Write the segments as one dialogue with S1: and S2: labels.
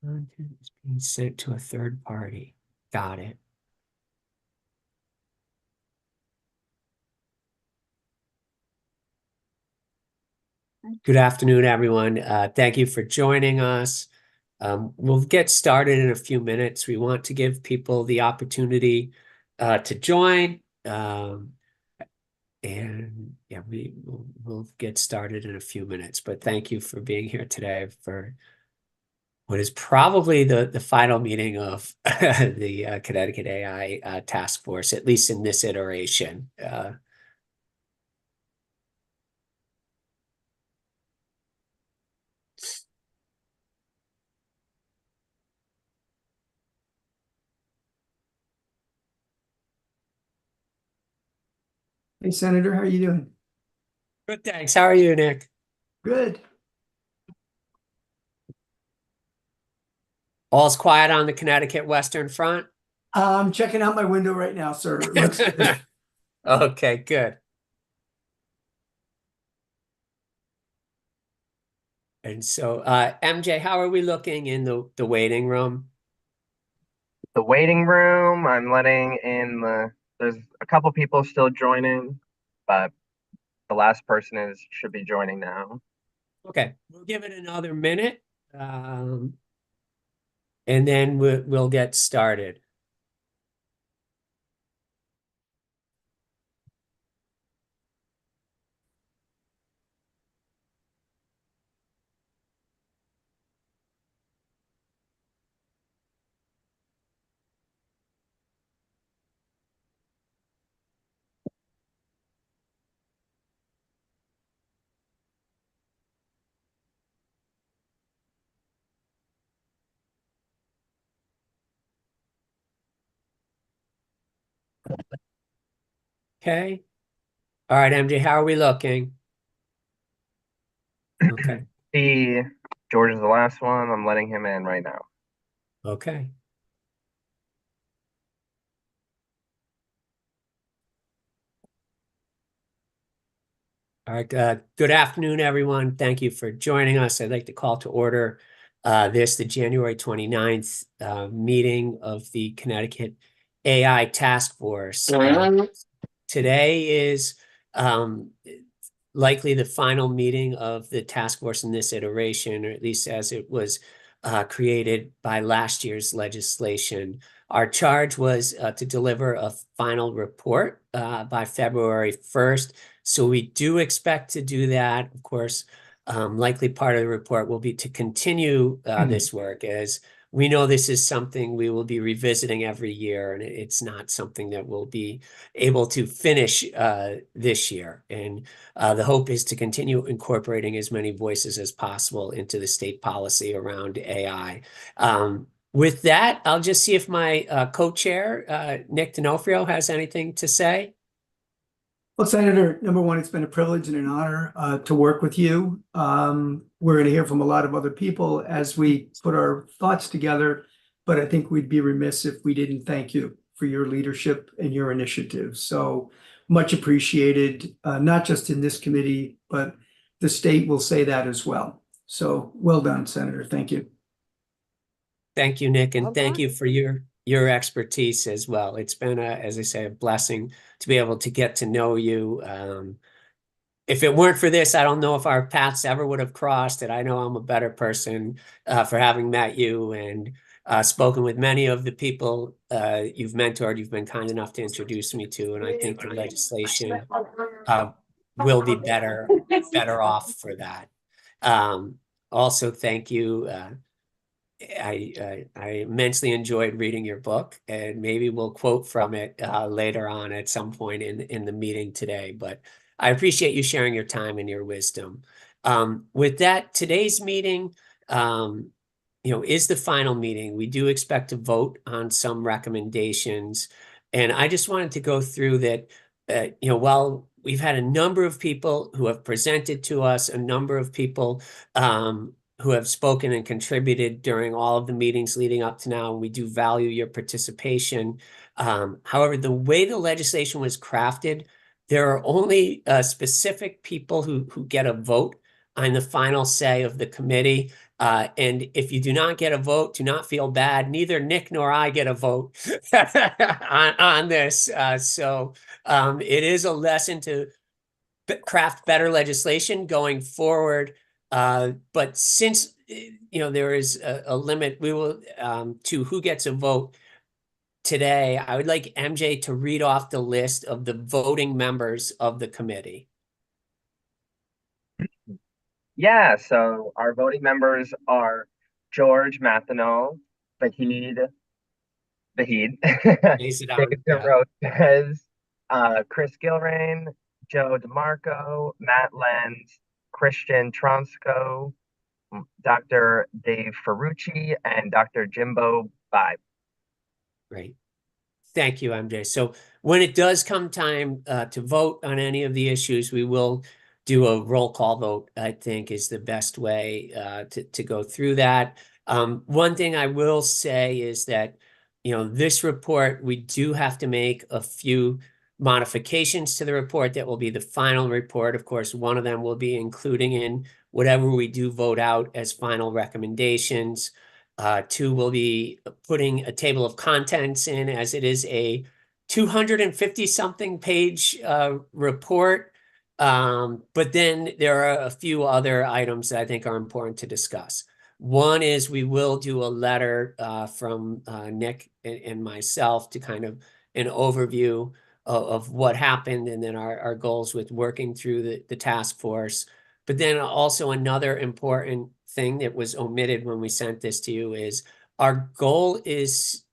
S1: Content is being sent to a third party. Got it. Good afternoon, everyone. Thank you for joining us. We'll get started in a few minutes. We want to give people the opportunity to join. And yeah, we'll get started in a few minutes. But thank you for being here today for what is probably the final meeting of the Connecticut AI Task Force, at least in this iteration.
S2: Hey, Senator, how are you doing?
S1: Good, thanks. How are you, Nick?
S2: Good.
S1: All's quiet on the Connecticut Western Front?
S2: I'm checking out my window right now, sir. It looks good.
S1: Okay, good. And so, MJ, how are we looking in the waiting room?
S3: The waiting room, I'm letting in there's a couple people still joining, but the last person should be joining now.
S1: Okay, we'll give it another minute, and then we'll get started. Okay. All right, MJ, how are we looking? Okay.
S3: George is the last one. I'm letting him in right now.
S1: Okay. All right. Good afternoon, everyone. Thank you for joining us. I'd like to call to order the January 29th meeting of the Connecticut AI Task Force. Today is likely the final meeting of the task force in this iteration, or at least as it was created by last year's legislation. Our charge was to deliver a final report by February 1st. So we do expect to do that. Of course, likely part of the report will be to continue this work, as we know this is something we will be revisiting every year, and it's not something that we'll be able to finish this year. And the hope is to continue incorporating as many voices as possible into the state policy around AI. With that, I'll just see if my co-chair, Nick D'Onofrio, has anything to say.
S2: Well, Senator, number one, it's been a privilege and an honor to work with you. We're going to hear from a lot of other people as we put our thoughts together, but I think we'd be remiss if we didn't thank you for your leadership and your initiative. So much appreciated, not just in this committee, but the state will say that as well. So well done, Senator. Thank you.
S1: Thank you, Nick, and thank you for your expertise as well. It's been, as I say, a blessing to be able to get to know you. If it weren't for this, I don't know if our paths ever would have crossed. And I know I'm a better person for having met you and spoken with many of the people you've mentored. You've been kind enough to introduce me to, and I think the legislation will be better off for that. Also, thank you. I immensely enjoyed reading your book, and maybe we'll quote from it later on at some point in the meeting today. But I appreciate you sharing your time and your wisdom. With that, today's meeting, is the final meeting. We do expect to vote on some recommendations, and I just wanted to go through that. While we've had a number of people who have presented to us, a number of people who have spoken and contributed during all of the meetings leading up to now, and we do value your participation. However, the way the legislation was crafted, there are only specific people who get a vote I'm the final say of the committee. And if you do not get a vote, do not feel bad. Neither Nick nor I get a vote on this. It is a lesson to craft better legislation going forward. But since there is a limit, we will to who gets a vote today. I would like MJ to read off the list of the voting members of the committee.
S3: Yeah, so our voting members are George Mathenow, Vahid,
S1: Base it on,
S3: Jason
S1: yeah.
S3: Rotez, Chris Gilrain, Joe DeMarco, Matt Lenz, Christian Tronsko, Dr. Dave Ferrucci, and Dr. Jimbo Bai.
S1: Great. Thank you, MJ. So when it does come time to vote on any of the issues, we will do a roll call vote, I think is the best way to go through that. One thing I will say is that, this report, we do have to make a few modifications to the report that will be the final report. Of course, one of them will be including in whatever we do vote out as final recommendations. Two will be putting a table of contents in, as it is a 250-something page report. But then there are a few other items that I think are important to discuss. One is we will do a letter from Nick and myself to kind of an overview of what happened, and then our goals with working through the task force. But then also another important thing that was omitted when we sent this to you is our goal is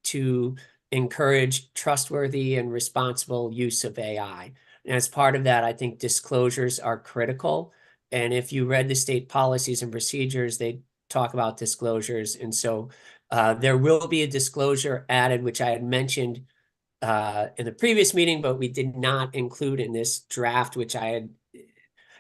S1: to encourage trustworthy and responsible use of AI. And as part of that, I think disclosures are critical. And if you read the state policies and procedures, they talk about disclosures. And so there will be a disclosure added, which I had mentioned in the previous meeting, but we did not include in this draft, which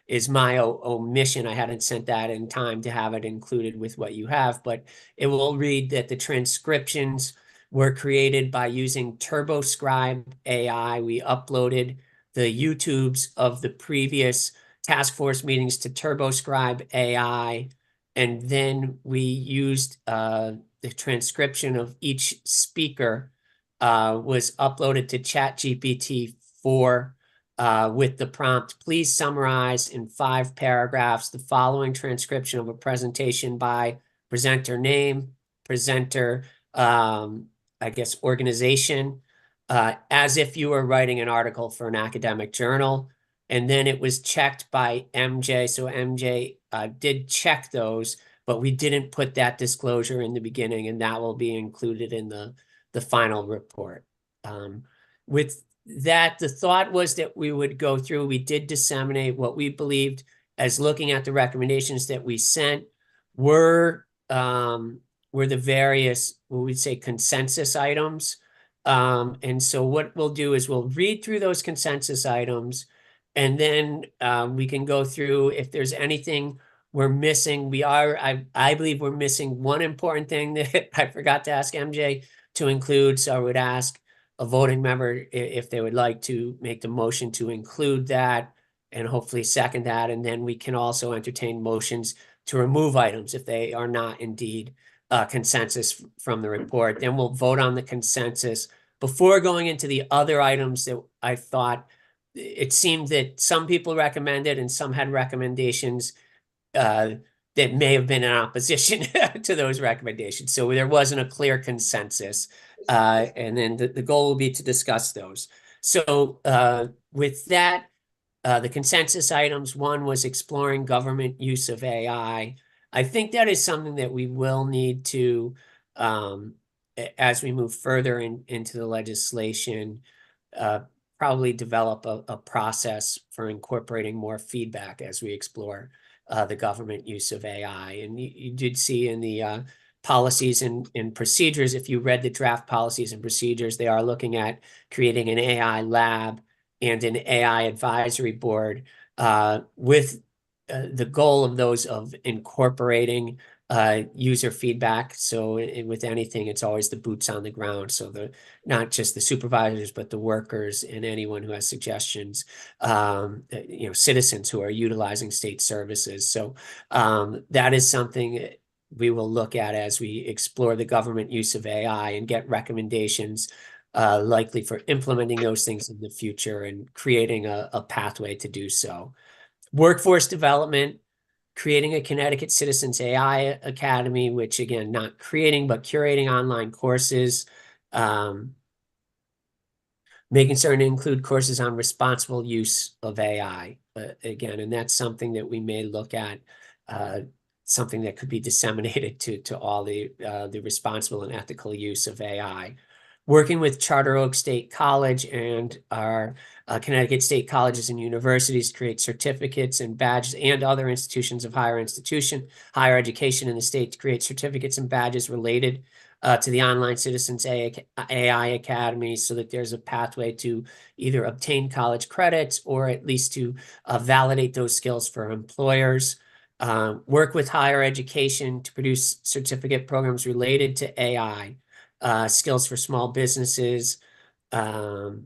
S1: is my omission. I hadn't sent that in time to have it included with what you have, but it will read that the transcriptions were created by using TurboScribe AI. We uploaded the YouTubes of the previous task force meetings to TurboScribe AI, and then we used the transcription of each speaker was uploaded to ChatGPT 4 with the prompt, please summarize in 5 paragraphs the following transcription of a presentation by presenter name, presenter, I guess, organization, as if you were writing an article for an academic journal. And then it was checked by MJ. So MJ did check those, but we didn't put that disclosure in the beginning, and that will be included in the final report. With that, the thought was that we would go through, we did disseminate what we believed as looking at the recommendations that we sent were the various, what we'd say, consensus items. And so what we'll do is we'll read through those consensus items, and then we can go through if there's anything we're missing. I believe we're missing one important thing that I forgot to ask MJ to include. So I would ask a voting member if they would like to make the motion to include that, and hopefully second that. And then we can also entertain motions to remove items if they are not indeed consensus from the report. Then we'll vote on the consensus before going into the other items that I thought it seemed that some people recommended and some had recommendations that may have been in opposition to those recommendations. So there wasn't a clear consensus. And then the goal will be to discuss those. So with that, the consensus items, one was exploring government use of AI. I think that is something that we will need to, as we move further into the legislation, probably develop a process for incorporating more feedback as we explore the government use of AI. And you did see in the policies and procedures, if you read the draft policies and procedures, they are looking at creating an AI lab and an AI advisory board with the goal of those of incorporating user feedback. So with anything, it's always the boots on the ground. So not just the supervisors, but the workers and anyone who has suggestions, citizens who are utilizing state services. So that is something we will look at as we explore the government use of AI and get recommendations likely for implementing those things in the future and creating a pathway to do so. Workforce development, creating a Connecticut Citizens AI Academy, which again, not creating, but curating online courses, making certain to include courses on responsible use of AI. Again, and that's something that we may look at, something that could be disseminated to all the responsible and ethical use of AI. Working with Charter Oak State College and our Connecticut State Colleges and Universities to create certificates and badges, and other institutions of higher higher education in the state to create certificates and badges related to the Online Citizens AI Academy, so that there's a pathway to either obtain college credits or at least to validate those skills for employers. Work with higher education to produce certificate programs related to AI. Skills for small businesses, and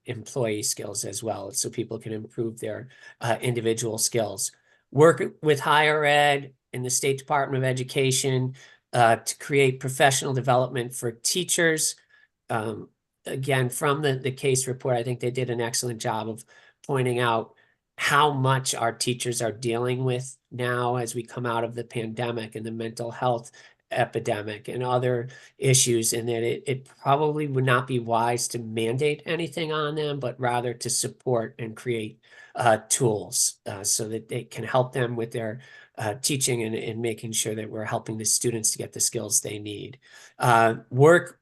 S1: employee skills as well, so people can improve their individual skills. Work with higher ed and the State Department of Education to create professional development for teachers. Again, from the case report, I think they did an excellent job of pointing out how much our teachers are dealing with now as we come out of the pandemic and the mental health epidemic and other issues, and that it probably would not be wise to mandate anything on them, but rather to support and create tools so that they can help them with their teaching and making sure that we're helping the students to get the skills they need. Work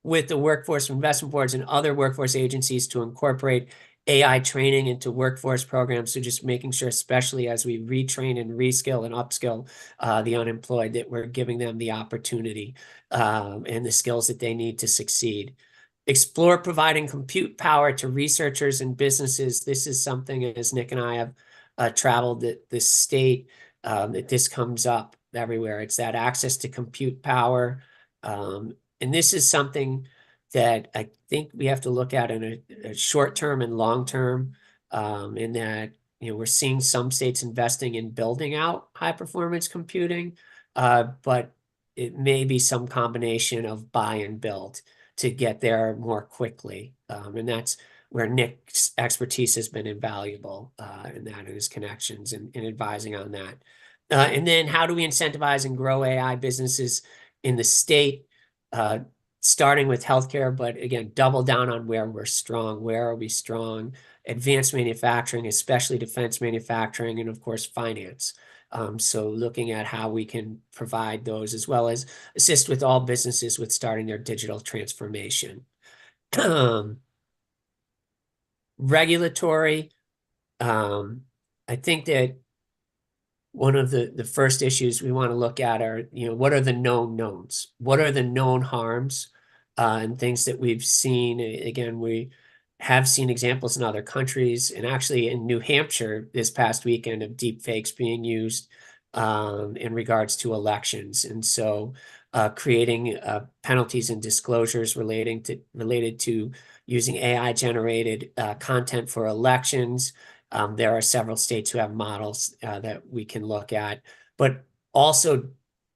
S1: with the workforce investment boards and other workforce agencies to incorporate AI training into workforce programs. So just making sure, especially as we retrain and reskill and upskill the unemployed, that we're giving them the opportunity and the skills that they need to succeed. Explore providing compute power to researchers and businesses. This is something, as Nick and I have traveled the state, that this comes up everywhere. It's that access to compute power. And this is something that I think we have to look at in a short term and long term, in that, we're seeing some states investing in building out high performance computing, but it may be some combination of buy and build to get there more quickly. And that's where Nick's expertise has been invaluable, in that, and his connections and advising on that. And then how do we incentivize and grow AI businesses in the state? Starting with healthcare, but again, double down on where we're strong. Where are we strong? Advanced manufacturing, especially defense manufacturing, and of course, finance. So looking at how we can provide those, as well as assist with all businesses with starting their digital transformation. Regulatory, I think that one of the first issues we want to look at are, what are the known knowns? What are the known harms and things that we've seen? Again, we have seen examples in other countries, and actually in New Hampshire this past weekend, of deep fakes being used in regards to elections. And so creating penalties and disclosures related to using AI generated content for elections. There are several states who have models that we can look at, but also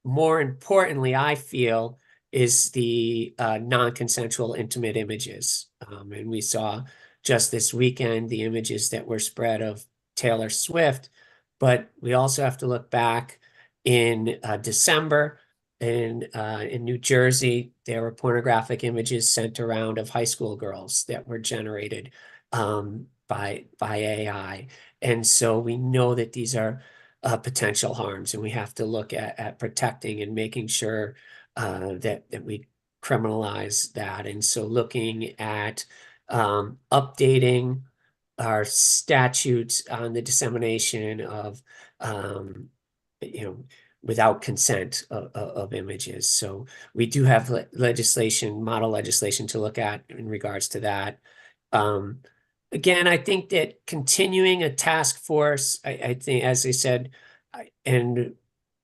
S1: more importantly, I feel, is the non-consensual intimate images. And we saw just this weekend the images that were spread of Taylor Swift, but we also have to look back in December in New Jersey. There were pornographic images sent around of high school girls that were generated by AI. And so we know that these are potential harms, and we have to look at protecting and making sure that we criminalize that. And so looking at updating our statutes on the dissemination of, without consent of images. So we do have legislation, model legislation to look at in regards to that. again, I think that continuing a task force, I think, as I said, and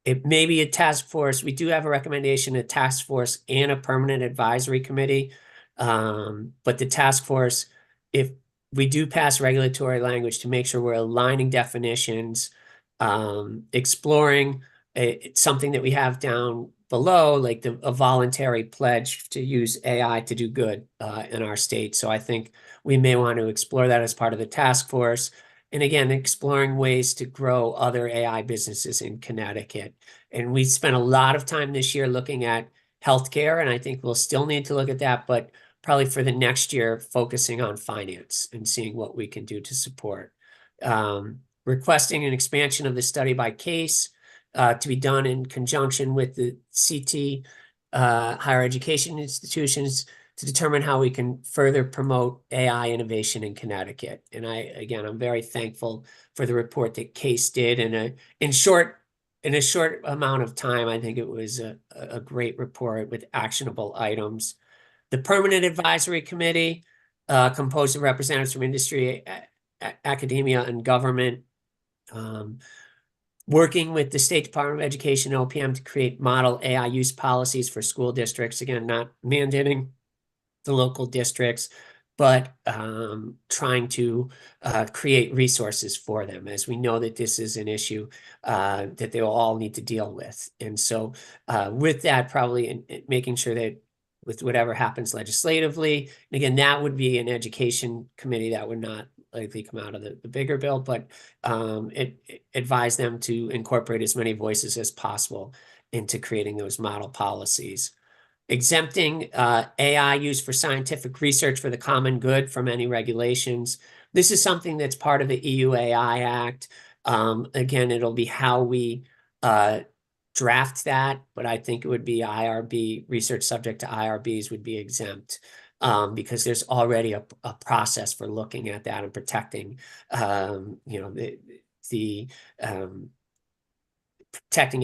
S1: it may be a task force. We do have a recommendation, a task force and a permanent advisory committee. But the task force, if we do pass regulatory language to make sure we're aligning definitions, exploring something that we have down below, like a voluntary pledge to use AI to do good in our state. So I think we may want to explore that as part of the task force. And again, exploring ways to grow other AI businesses in Connecticut. And we spent a lot of time this year looking at healthcare, and I think we'll still need to look at that, but probably for the next year, focusing on finance and seeing what we can do to support. Requesting an expansion of the study by case to be done in conjunction with the CT higher education institutions to determine how we can further promote AI innovation in Connecticut. And I'm very thankful for the report that CASE did in a short amount of time. I think it was a great report with actionable items. The Permanent Advisory Committee, composed of representatives from industry, academia, and government, working with the State Department of Education and OPM to create model AI use policies for school districts. Again, not mandating the local districts, but trying to create resources for them, as we know that this is an issue that they will all need to deal with. And so with that, probably making sure that with whatever happens legislatively, and again, that would be an education committee that would not likely come out of the bigger bill, but advise them to incorporate as many voices as possible into creating those model policies. Exempting AI use for scientific research for the common good from any regulations. This is something that's part of the EU AI Act. Again, it'll be how we draft that, but I think it would be IRB, research subject to IRBs would be exempt. Because there's already a process for looking at that and protecting, protecting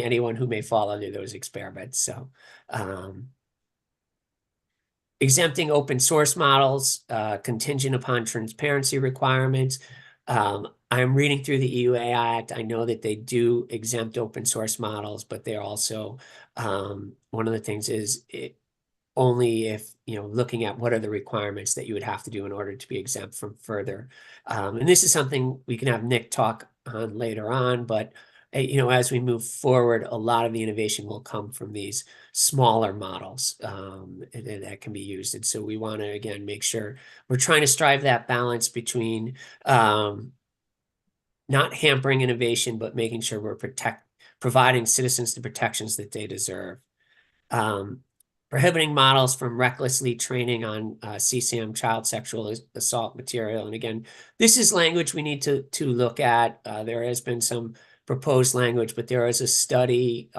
S1: anyone who may fall under those experiments. So, exempting open source models, contingent upon transparency requirements. I'm reading through the EU AI Act. I know that they do exempt open source models, but they're also, one of the things is only if, looking at what are the requirements that you would have to do in order to be exempt from further. And this is something we can have Nick talk on later on, but as we move forward, a lot of the innovation will come from these smaller models that can be used. And so we want to, again, make sure we're trying to strive that balance between not hampering innovation, but making sure we're providing citizens the protections that they deserve. Prohibiting models from recklessly training on CSAM, child sexual assault material. And again, this is language we need to look at. There has been some proposed language, but there is a study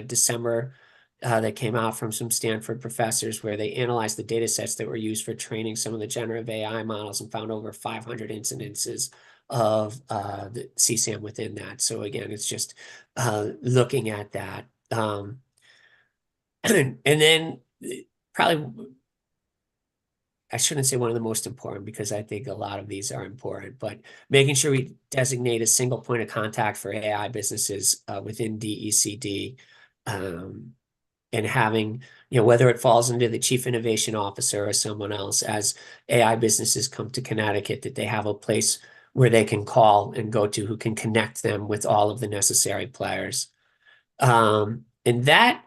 S1: December that came out from some Stanford professors where they analyzed the data sets that were used for training some of the generative AI models and found over 500 incidences of the CSAM within that. So again, it's just looking at that. And then probably, I shouldn't say one of the most important, because I think a lot of these are important, but making sure we designate a single point of contact for AI businesses within DECD, and having, whether it falls into the chief innovation officer or someone else, as AI businesses come to Connecticut, that they have a place where they can call and go to who can connect them with all of the necessary players. And that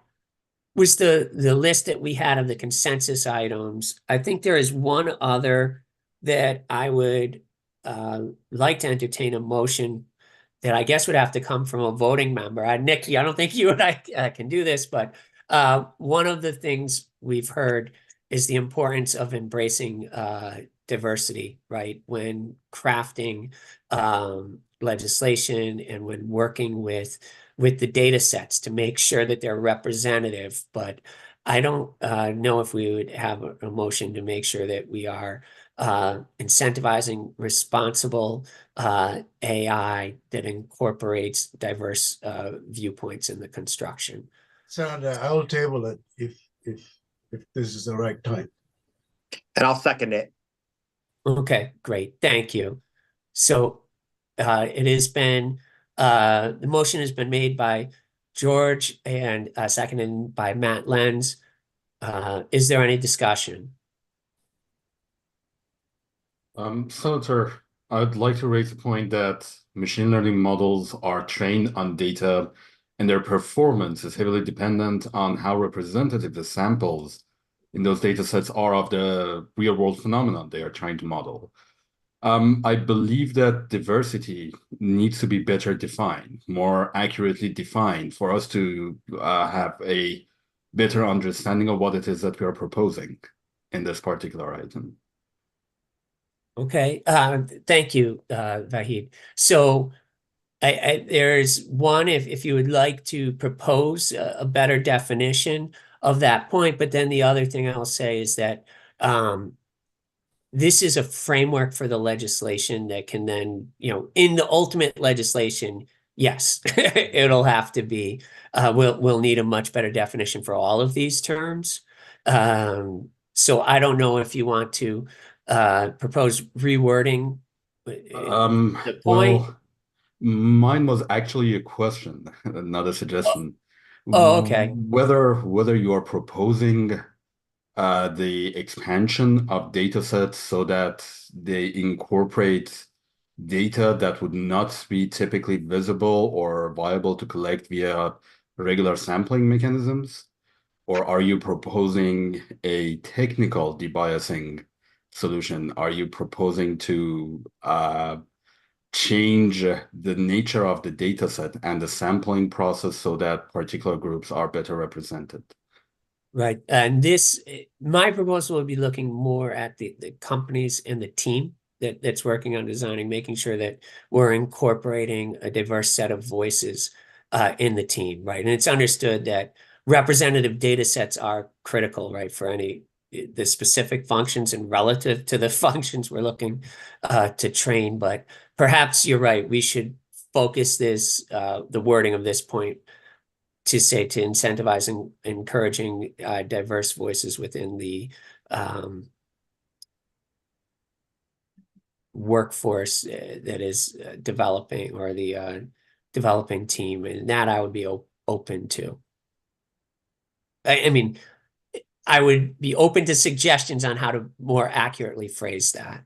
S1: was the list that we had of the consensus items. I think there is one other that I would like to entertain a motion that I guess would have to come from a voting member. Nikki, I don't think you and I can do this, but one of the things we've heard is the importance of embracing diversity, right? When crafting legislation and when working with the data sets to make sure that they're representative. But I don't know if we would have a motion to make sure that we are incentivizing responsible AI that incorporates diverse viewpoints in the construction.
S4: Sandra, I will table it if this is the right time.
S5: And I'll second it.
S1: Okay, great. Thank you. So it has been the motion has been made by George and seconded by Matt Lenz. Is there any discussion?
S5: Senator, I'd like to raise the point that machine learning models are trained on data, and their performance is heavily dependent on how representative the samples in those data sets are of the real world phenomenon they are trying to model. I believe that diversity needs to be better defined, more accurately defined, for us to have a better understanding of what it is that we are proposing in this particular item.
S1: Okay, thank you, Vahid. So there's one, if you would like to propose a better definition of that point, but then the other thing I'll say is that this is a framework for the legislation that can then, in the ultimate legislation, yes, it'll have to be, we'll need a much better definition for all of these terms. So I don't know if you want to propose rewording the point.
S5: Well, mine was actually a question, not a suggestion.
S1: Oh, okay.
S5: Whether you are proposing the expansion of data sets so that they incorporate data that would not be typically visible or viable to collect via regular sampling mechanisms, or are you proposing a technical debiasing solution? Are you proposing to change the nature of the data set and the sampling process so that particular groups are better represented?
S1: Right. And my proposal would be looking more at the companies and the team that's working on designing, making sure that we're incorporating a diverse set of voices in the team, right? And it's understood that representative data sets are critical, right, for the specific functions and relative to the functions we're looking to train. But perhaps you're right, we should focus the wording of this point to incentivize and encouraging diverse voices within the workforce that is developing, or the developing team, and that I would be open to. I mean, I would be open to suggestions on how to more accurately phrase that.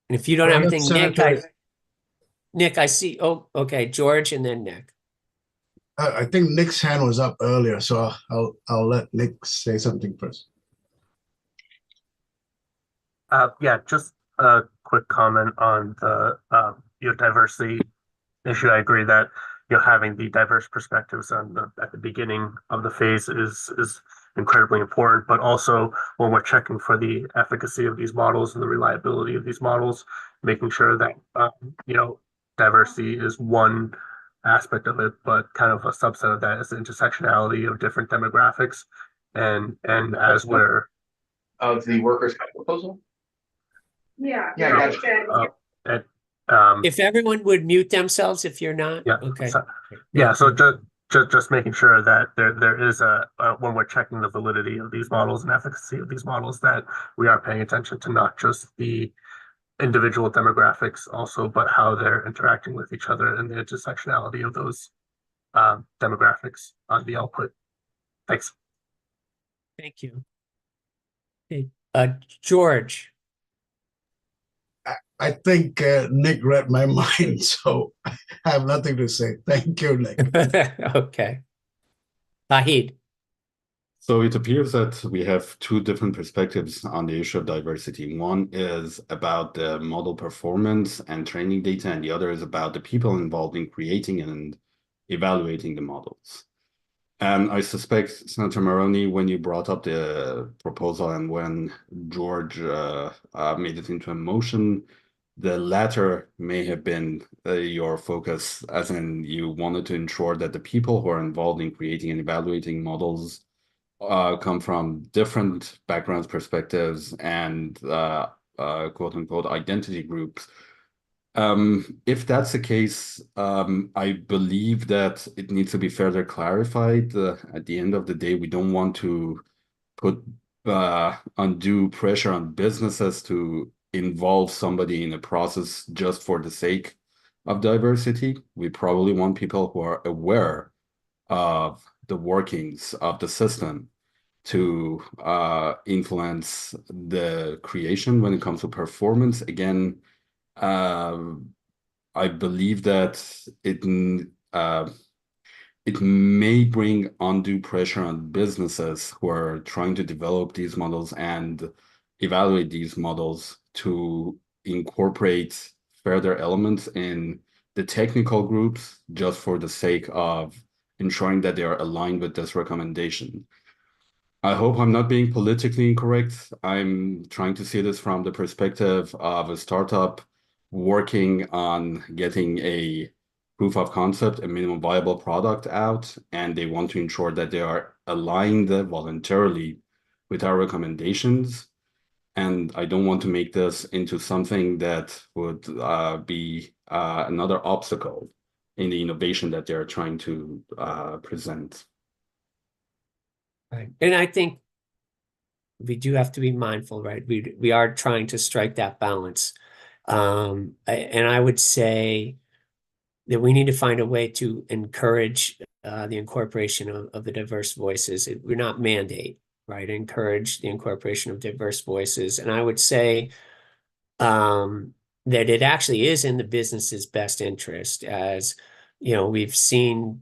S1: And if you don't have anything, Nick, I see. Oh, okay, George, and then Nick.
S4: I think Nick's hand was up earlier, so I'll let Nick say something first.
S6: Yeah, just a quick comment on the diversity issue. I agree that having the diverse perspectives at the beginning of the phase is incredibly important, but also when we're checking for the efficacy of these models and the reliability of these models, making sure that diversity is one aspect of it, but kind of a subset of that is the intersectionality of different demographics, and as we're
S3: Of the workers' comp proposal?
S7: Yeah.
S3: Yeah, I gotcha.
S1: If everyone would mute themselves, if you're not,
S6: Yeah.
S1: okay.
S6: So just making sure that there is when we're checking the validity of these models and efficacy of these models, that we are paying attention to not just the individual demographics also, but how they're interacting with each other and the intersectionality of those demographics on the output. Thanks.
S1: Thank you. Okay, George.
S4: I think Nick read my mind, so I have nothing to say. Thank you, Nick.
S1: Okay. Vahid.
S5: So it appears that we have two different perspectives on the issue of diversity. One is about the model performance and training data, and the other is about the people involved in creating and evaluating the models. And I suspect, Senator Maroney, when you brought up the proposal and when George made it into a motion, the latter may have been your focus, as in you wanted to ensure that the people who are involved in creating and evaluating models come from different backgrounds, perspectives, and quote unquote identity groups. If that's the case, I believe that it needs to be further clarified. At the end of the day, we don't want to put undue pressure on businesses to involve somebody in a process just for the sake of diversity. We probably want people who are aware of the workings of the system to influence the creation when it comes to performance. Again, I believe that it may bring undue pressure on businesses who are trying to develop these models and evaluate these models to incorporate further elements in the technical groups just for the sake of ensuring that they are aligned with this recommendation. I hope I'm not being politically incorrect. I'm trying to see this from the perspective of a startup working on getting a proof of concept, a minimum viable product out, and they want to ensure that they are aligned voluntarily with our recommendations. And I don't want to make this into something that would be another obstacle in the innovation that they're trying to present.
S1: Right. And I think we do have to be mindful, right? We are trying to strike that balance. And I would say that we need to find a way to encourage the incorporation of the diverse voices. We're not mandate, right? Encourage the incorporation of diverse voices. And I would say that it actually is in the business's best interest, as we've seen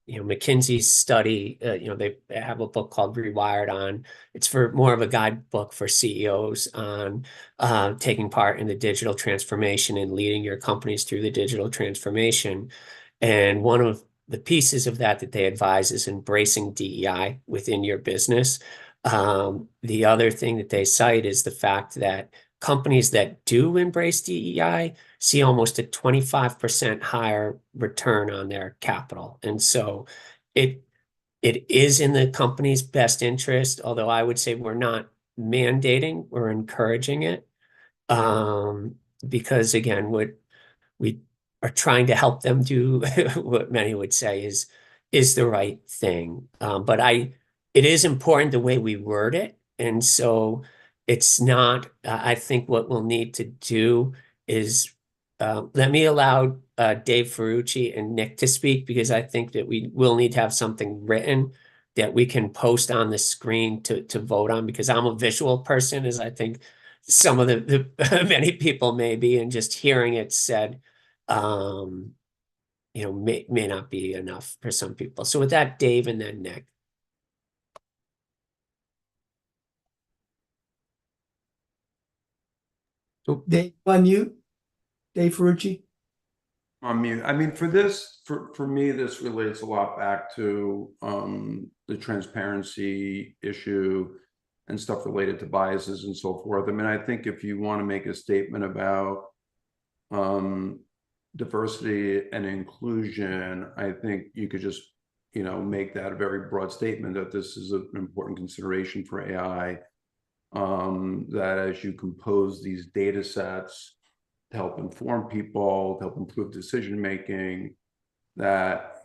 S1: McKinsey's study, they have a book called Rewired on, it's for more of a guidebook for CEOs on taking part in the digital transformation and leading your companies through the digital transformation. And one of the pieces of that they advise is embracing DEI within your business. The other thing that they cite is the fact that companies that do embrace DEI see almost a 25% higher return on their capital. And so it is in the company's best interest, although I would say we're not mandating, we're encouraging it. Because again, what we are trying to help them do, what many would say is the right thing. But it is important the way we word it. And so it's not, I think what we'll need to do is let me allow Dave Ferrucci and Nick to speak, because I think that we will need to have something written that we can post on the screen to vote on, because I'm a visual person, as I think some of the many people may be, and just hearing it said may not be enough for some people. So with that, Dave and then Nick.
S2: Dave, unmute. Dave Ferrucci.
S8: On mute. I mean, for me, this relates a lot back to the transparency issue and stuff related to biases and so forth. I mean, I think if you want to make a statement about diversity and inclusion, I think you could just, make that a very broad statement that this is an important consideration for AI. That as you compose these data sets to help inform people, to help improve decision making, that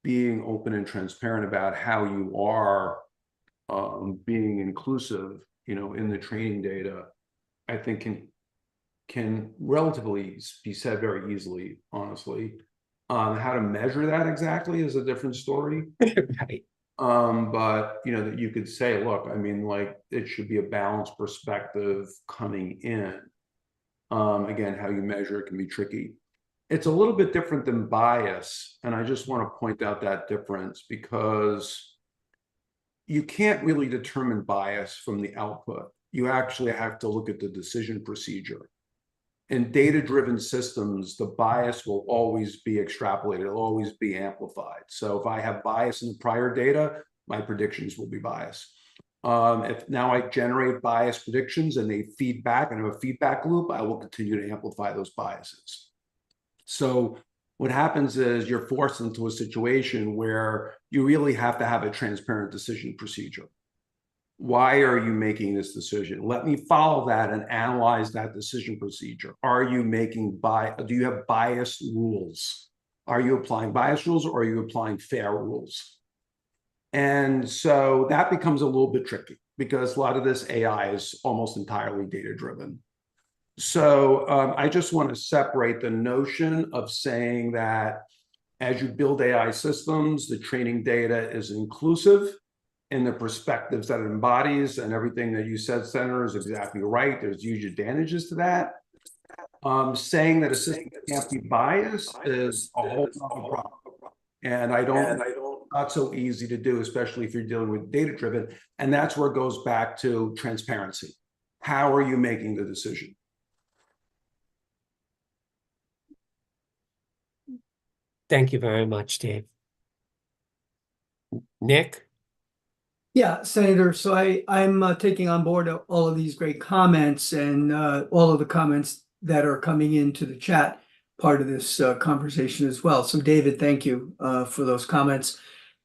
S8: being open and transparent about how you are being inclusive, in the training data, I think can relatively be said very easily, honestly. How to measure that exactly is a different story.
S1: Right.
S8: But that you could say, look, I mean, like, it should be a balanced perspective coming in. Again, how you measure it can be tricky. It's a little bit different than bias, and I just want to point out that difference, because you can't really determine bias from the output. You actually have to look at the decision procedure. In data-driven systems, the bias will always be extrapolated. It'll always be amplified. So if I have bias in the prior data, my predictions will be biased. If now I generate bias predictions and they feed back and have a feedback loop, I will continue to amplify those biases. So what happens is you're forced into a situation where you really have to have a transparent decision procedure. Why are you making this decision? Let me follow that and analyze that decision procedure. Are you making do you have biased rules? Are you applying bias rules, or are you applying fair rules? And so that becomes a little bit tricky because a lot of this AI is almost entirely data driven. So I just want to separate the notion of saying that as you build AI systems, the training data is inclusive in the perspectives that it embodies, and everything that you said, Senator, is exactly right. There's huge advantages to that. Saying that a system can't be biased is a whole other problem. And not so easy to do, especially if you're dealing with data driven. And that's where it goes back to transparency. How are you making the decision?
S1: Thank you very much, Dave. Nick?
S2: Yeah, Senator, so I'm taking on board all of these great comments and all of the comments that are coming into the chat part of this conversation as well. So David, thank you for those comments.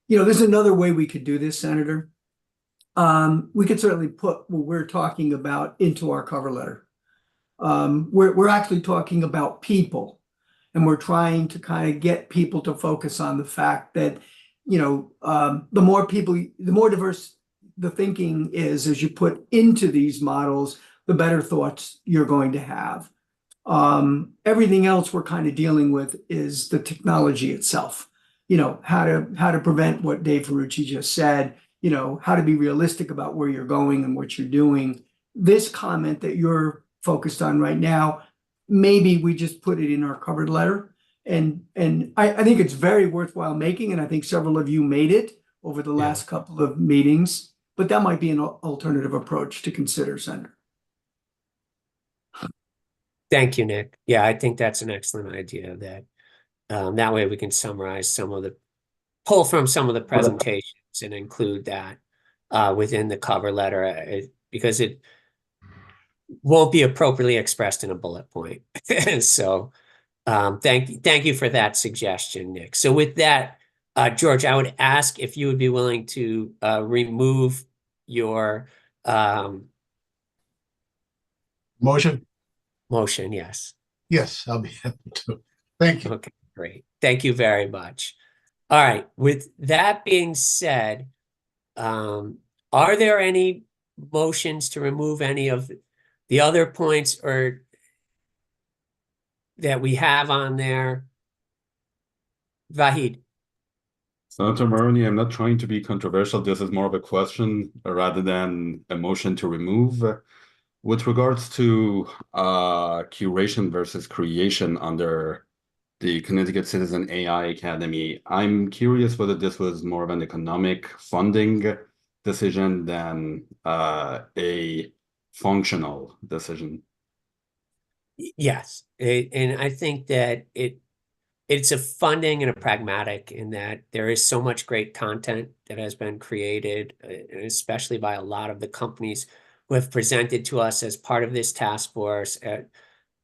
S2: You know, there's another way we could do this, Senator. We could certainly put what we're talking about into our cover letter. We're actually talking about people, and we're trying to kind of get people to focus on the fact that, you know, the more people, the more diverse the thinking is as you put into these models, the better thoughts you're going to have. Everything else we're kind of dealing with is the technology itself. You know, how to prevent what Dave Ferrucci just said, you know, how to be realistic about where you're going and what you're doing. This comment that you're focused on right now, maybe we just put it in our cover letter. And I think it's very worthwhile making, and I think several of you made it over the last couple of meetings, but that might be an alternative approach to consider, Senator.
S1: Thank you, Nick. Yeah, I think that's an excellent idea that that way we can summarize pull from some of the presentations and include that within the cover letter because it won't be appropriately expressed in a bullet point. So thank you for that suggestion, Nick. So with that, George, I would ask if you would be willing to remove your
S4: Motion?
S1: motion. Yes.
S4: Yes, I'll be happy to. Thank you.
S1: Okay, great. Thank you very much. All right. With that being said, are there any motions to remove any of the other points or that we have on there? Vahid.
S5: Senator Maroney, I'm not trying to be controversial. This is more of a question rather than a motion to remove. With regards to curation versus creation under the Connecticut Citizen AI Academy, I'm curious whether this was more of an economic funding decision than a functional decision.
S1: Yes, and I think that it's a funding and a pragmatic in that there is so much great content that has been created, especially by a lot of the companies who have presented to us as part of this task force,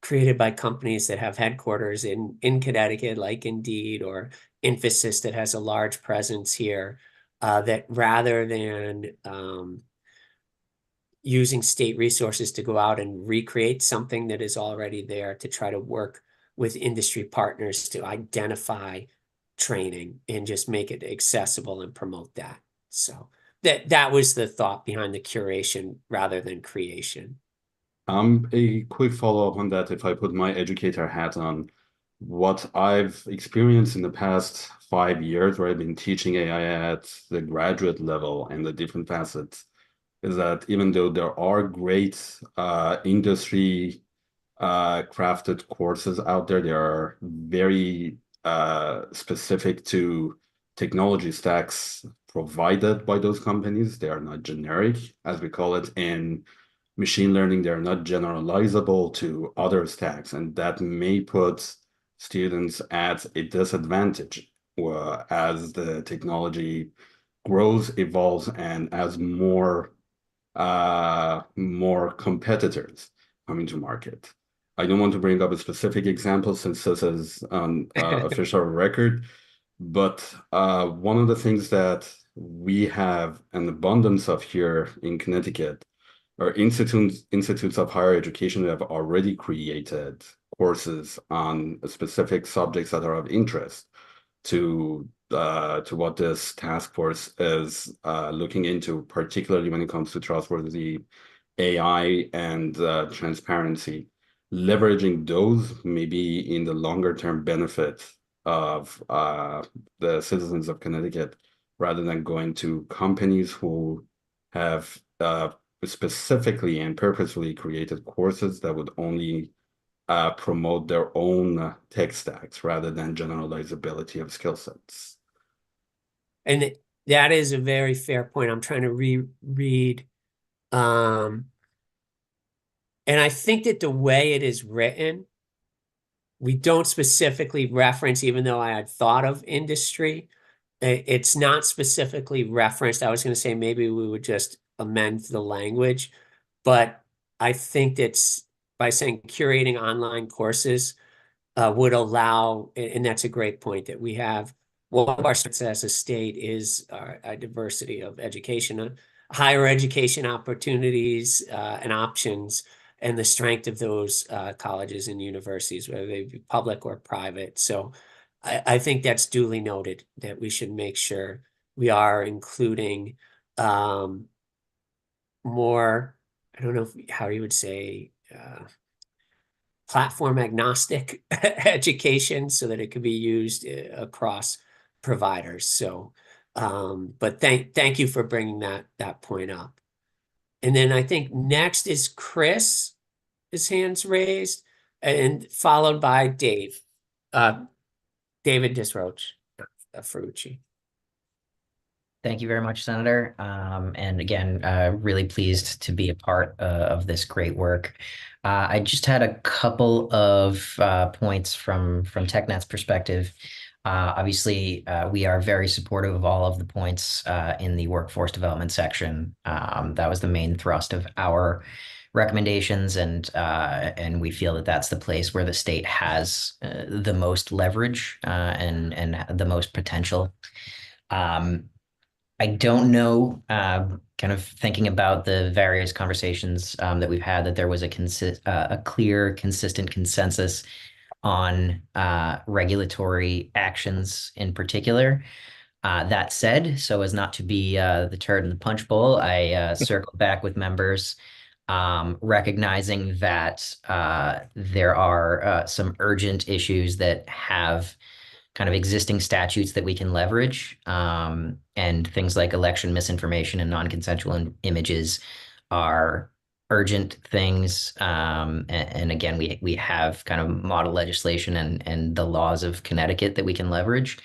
S1: created by companies that have headquarters in Connecticut, like Indeed or Infosys that has a large presence here, that rather than using state resources to go out and recreate something that is already there, to try to work with industry partners to identify training and just make it accessible and promote that. So that was the thought behind the curation rather than creation.
S5: A quick follow-up on that, if I put my educator hat on, what I've experienced in the past 5 years where I've been teaching AI at the graduate level and the different facets, is that even though there are great industry crafted courses out there, they are very specific to technology stacks provided by those companies. They are not generic, as we call it in machine learning. They are not generalizable to other stacks, and that may put students at a disadvantage as the technology grows, evolves, and as more competitors coming to market. I don't want to bring up a specific example since this is on official record, but one of the things that we have an abundance of here in Connecticut are institutes of higher education that have already created courses on specific subjects that are of interest to what this task force is looking into, particularly when it comes to trustworthy AI and transparency. Leveraging those maybe in the longer term benefit of the citizens of Connecticut, rather than going to companies who have specifically and purposefully created courses that would only promote their own tech stacks rather than generalizability of skill sets.
S1: And that is a very fair point. I'm trying to reread. And I think that the way it is written, we don't specifically reference, even though I had thought of industry, it's not specifically referenced. I was going to say maybe we would just amend the language, but I think that's by saying curating online courses would allow, and that's a great point, that we have one of our strengths as a state is our diversity of education, higher education opportunities and options, and the strength of those colleges and universities, whether they be public or private. So I think that's duly noted, that we should make sure we are including more, I don't know how you would say, platform agnostic education, so that it could be used across providers. So, but thank you for bringing that point up. And then I think next is Chris, his hand's raised, and followed by Dave, David Disroach, Ferrucci.
S9: Thank you very much, Senator. And again, really pleased to be a part of this great work. I just had a couple of points from TechNet's perspective. Obviously, we are very supportive of all of the points in the workforce development section. That was the main thrust of our recommendations, and we feel that that's the place where the state has the most leverage and the most potential. I don't know, kind of thinking about the various conversations that we've had, that there was a clear, consistent consensus on regulatory actions in particular. That said, so as not to be the turd in the punch bowl, I circled back with members, recognizing that there are some urgent issues that have kind of existing statutes that we can leverage, and things like election misinformation and non-consensual images are urgent things. And again, we have kind of model legislation and the laws of Connecticut that we can leverage.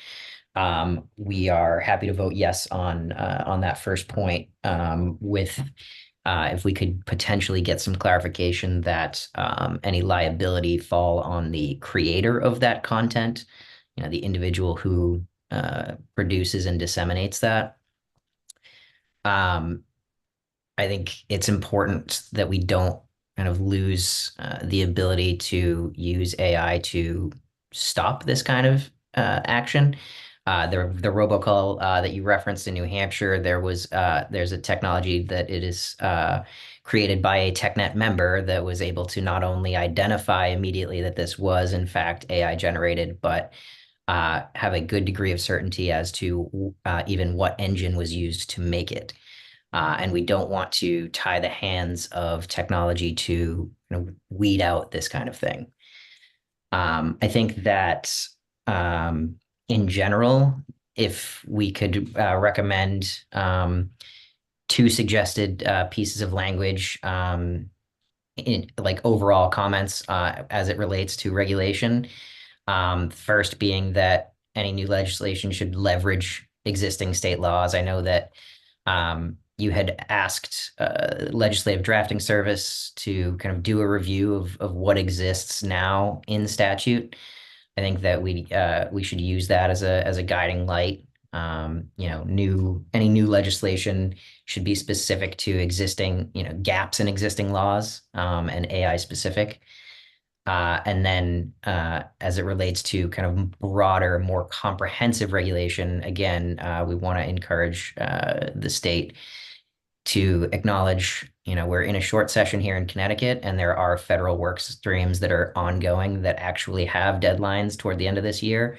S9: We are happy to vote yes on that first point, with if we could potentially get some clarification that any liability fall on the creator of that content, the individual who produces and disseminates that. I think it's important that we don't kind of lose the ability to use AI to stop this kind of action. The robocall that you referenced in New Hampshire, there's a technology that it is created by a TechNet member that was able to not only identify immediately that this was in fact AI generated, but have a good degree of certainty as to even what engine was used to make it. And we don't want to tie the hands of technology to weed out this kind of thing. I think that in general, if we could recommend two suggested pieces of language, in like overall comments as it relates to regulation. First being that any new legislation should leverage existing state laws. I know that you had asked Legislative Drafting Service to kind of do a review of what exists now in statute. I think that we should use that as a guiding light. Any new legislation should be specific to existing, gaps in existing laws, and AI specific. And then as it relates to kind of broader, more comprehensive regulation, again, we want to encourage the state to acknowledge, we're in a short session here in Connecticut, and there are federal work streams that are ongoing that actually have deadlines toward the end of this year.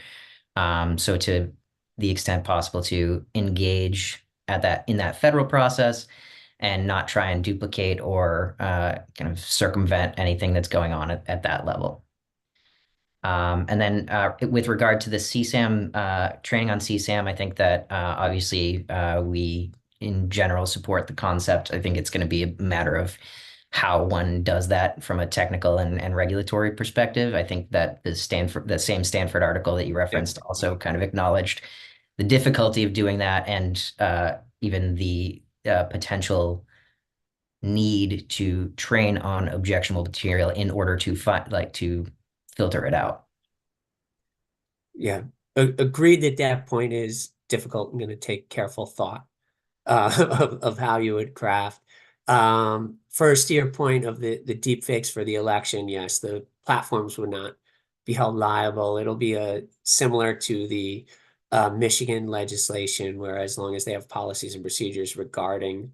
S9: So to the extent possible to engage in that federal process and not try and duplicate or kind of circumvent anything that's going on at that level. And then with regard to the CSAM training on CSAM, I think that obviously we in general support the concept. I think it's going to be a matter of how one does that from a technical and regulatory perspective. I think that the same Stanford article that you referenced also kind of acknowledged the difficulty of doing that and even the potential need to train on objectionable material in order to to filter it out.
S1: Yeah, agreed that that point is difficult. I'm going to take careful thought of how you would craft. First, to your point of the deep fakes for the election, yes, the platforms would not be held liable. It'll be similar to the Michigan legislation, where as long as they have policies and procedures regarding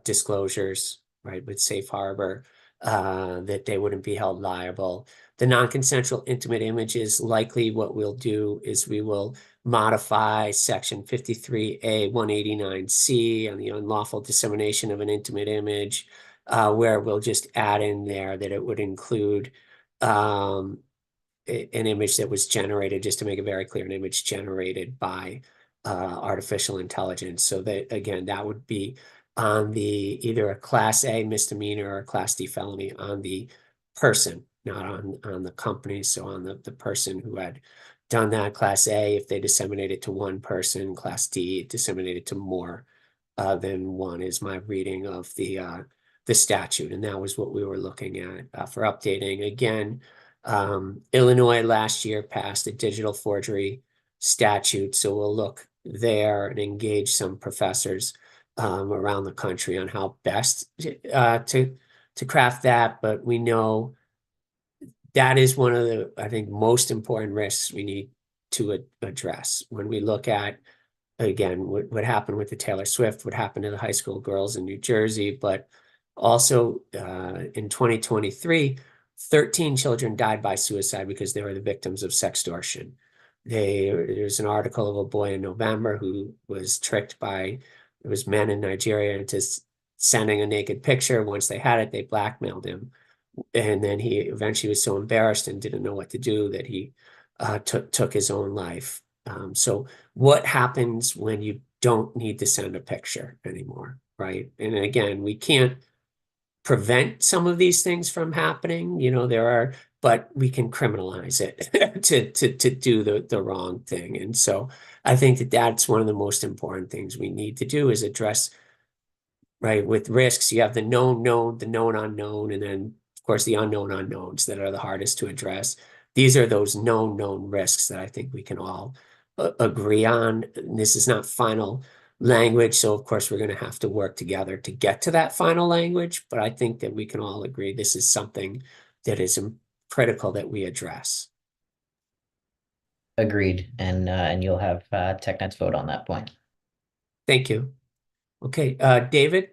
S1: disclosures, right, with safe harbor, that they wouldn't be held liable. The non-consensual intimate images, likely what we'll do is we will modify section 53A 189C on the unlawful dissemination of an intimate image, where we'll just add in there that it would include an image that was generated, just to make it very clear, an image generated by artificial intelligence. So that, again, that would be on either a Class A misdemeanor or a Class D felony on the person, not on the company. So on the person who had done that. Class A, if they disseminate it to one person. Class D, disseminated to more than one, is my reading of the statute. And that was what we were looking at for updating. Again, Illinois last year passed a digital forgery statute. So we'll look there and engage some professors around the country on how best to craft that. But we know that is one of the, I think, most important risks we need to address when we look at, again, what happened with the Taylor Swift, what happened to the high school girls in New Jersey, but also in 2023, 13 children died by suicide because they were the victims of sextortion. There's an article of a boy in November who was tricked by, it was men in Nigeria, into sending a naked picture. Once they had it, they blackmailed him. And then he eventually was so embarrassed and didn't know what to do that he took his own life. So what happens when you don't need to send a picture anymore, right? And again, we can't prevent some of these things from happening. But we can criminalize it to do the wrong thing. And so I think that that's one of the most important things we need to do is address, right, with risks. You have the known known, the known unknown, and then of course the unknown unknowns that are the hardest to address. These are those known risks that I think we can all agree on. And this is not final language, so of course we're going to have to work together to get to that final language. But I think that we can all agree this is something that is critical that we address.
S9: Agreed, and you'll have TechNet's vote on that point.
S1: Thank you. Okay, David.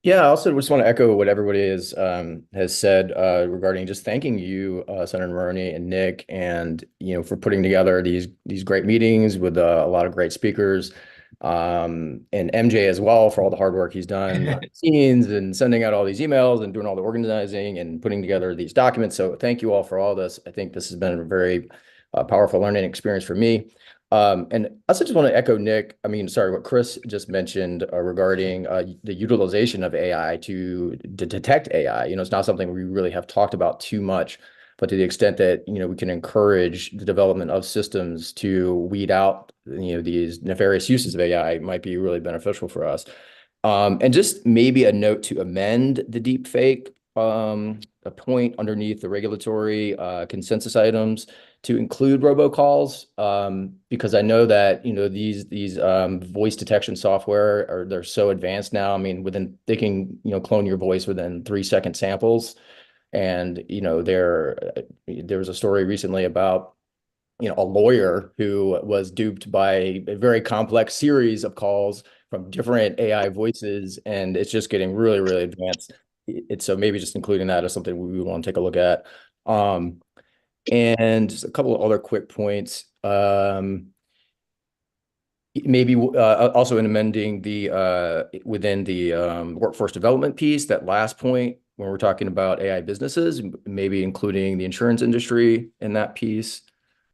S10: Yeah, I also just want to echo what everybody has said regarding just thanking you, Senator Maroney and Nick, and for putting together these great meetings with a lot of great speakers, and MJ as well for all the hard work he's done behind the scenes and sending out all these emails and doing all the organizing and putting together these documents. So thank you all for all this. I think this has been a very powerful learning experience for me. And I also just want to echo what Chris just mentioned regarding the utilization of AI to detect AI. It's not something we really have talked about too much, but to the extent that, we can encourage the development of systems to weed out, these nefarious uses of AI might be really beneficial for us. And just maybe a note to amend the deep fake a point underneath the regulatory consensus items to include robocalls, because I know that these voice detection software they're so advanced now. I mean, they can clone your voice within 3-second samples, and there was a story recently about a lawyer who was duped by a very complex series of calls from different AI voices, and it's just getting really, really advanced. So maybe just including that as something we want to take a look at. And just a couple of other quick points. Maybe also in amending the within the workforce development piece, that last point when we're talking about AI businesses, maybe including the insurance industry in that piece.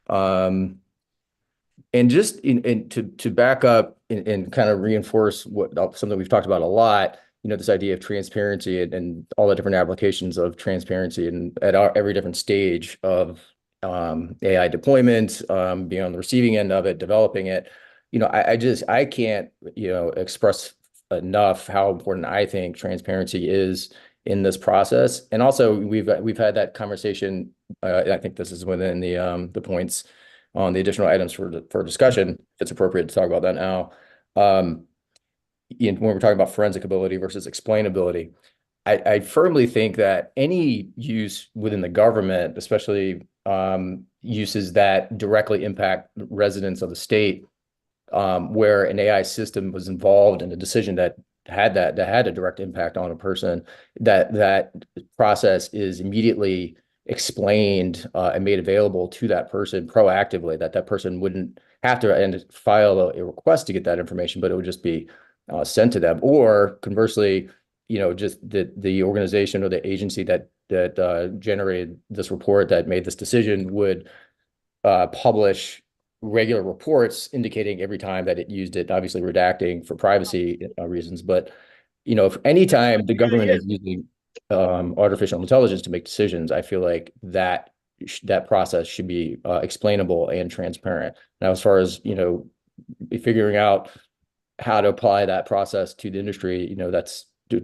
S10: And just to back up and kind of reinforce what something we've talked about a lot, this idea of transparency and all the different applications of transparency and at every different stage of AI deployment, being on the receiving end of it, developing it. I can't, express enough how important I think transparency is in this process. And also we've had that conversation. I think this is within the points on the additional items for discussion. If it's appropriate to talk about that now. When we're talking about forensic ability versus explainability, I firmly think that any use within the government, especially uses that directly impact residents of the state, where an AI system was involved in a decision that had a direct impact on a person, that process is immediately explained and made available to that person proactively, that person wouldn't have to file a request to get that information, but it would just be sent to them. Or conversely, just the organization or the agency that generated this report, that made this decision, would publish regular reports indicating every time that it used it, obviously redacting for privacy reasons. But if any time the government is using artificial intelligence to make decisions, I feel like that process should be explainable and transparent. Now, as far as figuring out how to apply that process to the industry,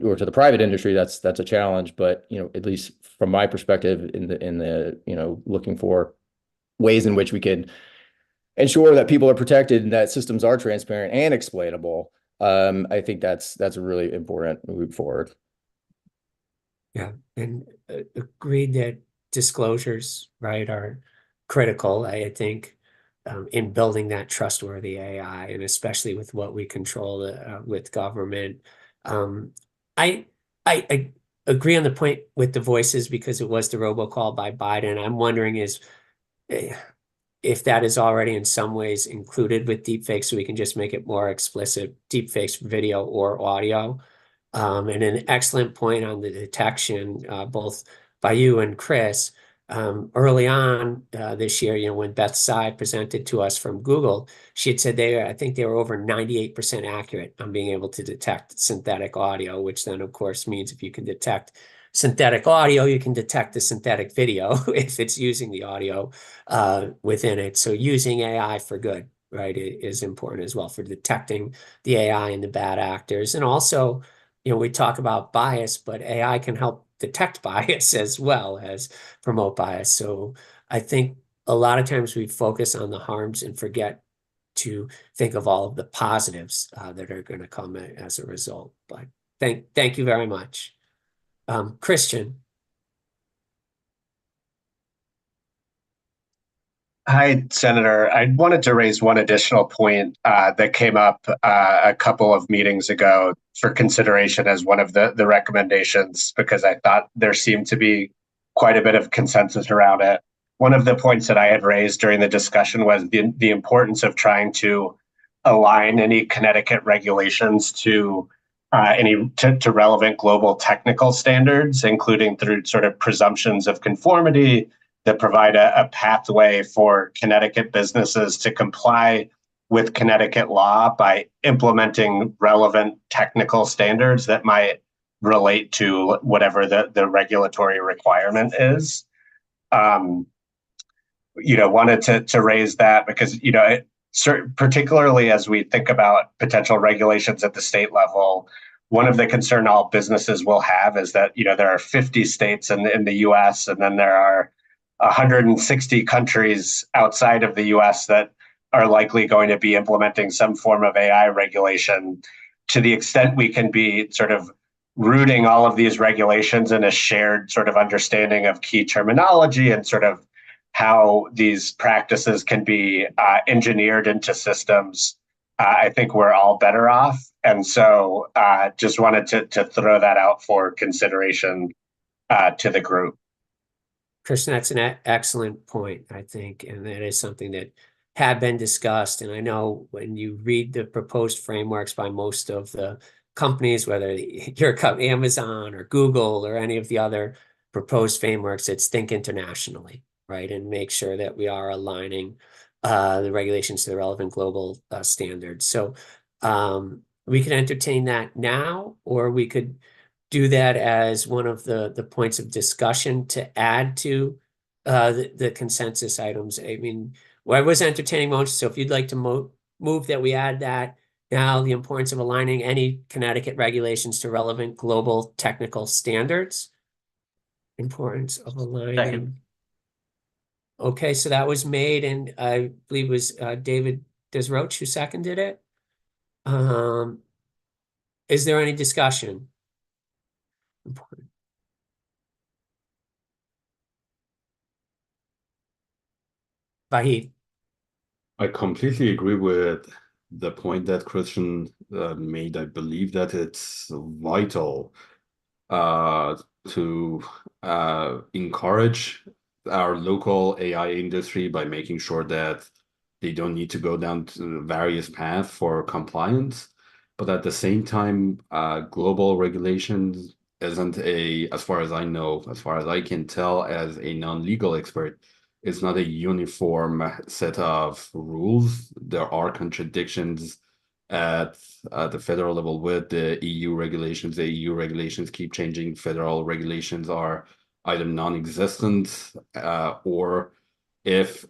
S10: or to the private industry, that's a challenge. But at least from my perspective, in the looking for ways in which we can ensure that people are protected and that systems are transparent and explainable, I think that's a really important move forward.
S1: Yeah, and agreed that disclosures, right, are critical, I think, in building that trustworthy AI, and especially with what we control with government. I agree on the point with the voices, because it was the robocall by Biden. I'm wondering if that is already in some ways included with deepfakes, so we can just make it more explicit, deepfakes video or audio. And an excellent point on the detection, both by you and Chris, early on this year, when Beth Tsai presented to us from Google, she had said I think they were over 98% accurate on being able to detect synthetic audio, which then of course means if you can detect synthetic audio, you can detect the synthetic video if it's using the audio within it. So using AI for good, right, is important as well for detecting the AI and the bad actors. And also, we talk about bias, but AI can help detect bias as well as promote bias. So I think a lot of times we focus on the harms and forget to think of all of the positives that are going to come as a result. But thank you very much. Christian.
S11: Hi, Senator. I wanted to raise one additional point that came up a couple of meetings ago for consideration as one of the recommendations, because I thought there seemed to be quite a bit of consensus around it. One of the points that I had raised during the discussion was the importance of trying to align any Connecticut regulations to relevant global technical standards, including through sort of presumptions of conformity that provide a pathway for Connecticut businesses to comply with Connecticut law by implementing relevant technical standards that might relate to whatever the regulatory requirement is. Wanted to raise that because, particularly as we think about potential regulations at the state level, one of the concern all businesses will have is that, there are 50 states in the US, and then there are 160 countries outside of the US that are likely going to be implementing some form of AI regulation. To the extent we can be sort of rooting all of these regulations in a shared sort of understanding of key terminology and sort of how these practices can be engineered into systems, I think we're all better off. And so just wanted to throw that out for consideration to the group.
S1: Christian, that's an excellent point, I think, and that is something that had been discussed. And I know when you read the proposed frameworks by most of the companies, whether your company, Amazon or Google or any of the other proposed frameworks, it's think internationally, right? And make sure that we are aligning the regulations to the relevant global standards. So we can entertain that now, or we could do that as one of the points of discussion to add to the consensus items. I mean, I was entertaining motion, so if you'd like to move that we add that now, the importance of aligning any Connecticut regulations to relevant global technical standards. Importance of aligning.
S6: Second.
S1: Okay, so that was made, and I believe it was David Desroch who seconded it. Is there any discussion? Important. Vahid.
S5: I completely agree with the point that Christian made. I believe that it's vital to encourage our local AI industry by making sure that they don't need to go down to various paths for compliance. But at the same time, global regulations isn't as far as I know, as far as I can tell as a non-legal expert, it's not a uniform set of rules. There are contradictions at the federal level with the EU regulations. The EU regulations keep changing. Federal regulations are either non-existent or if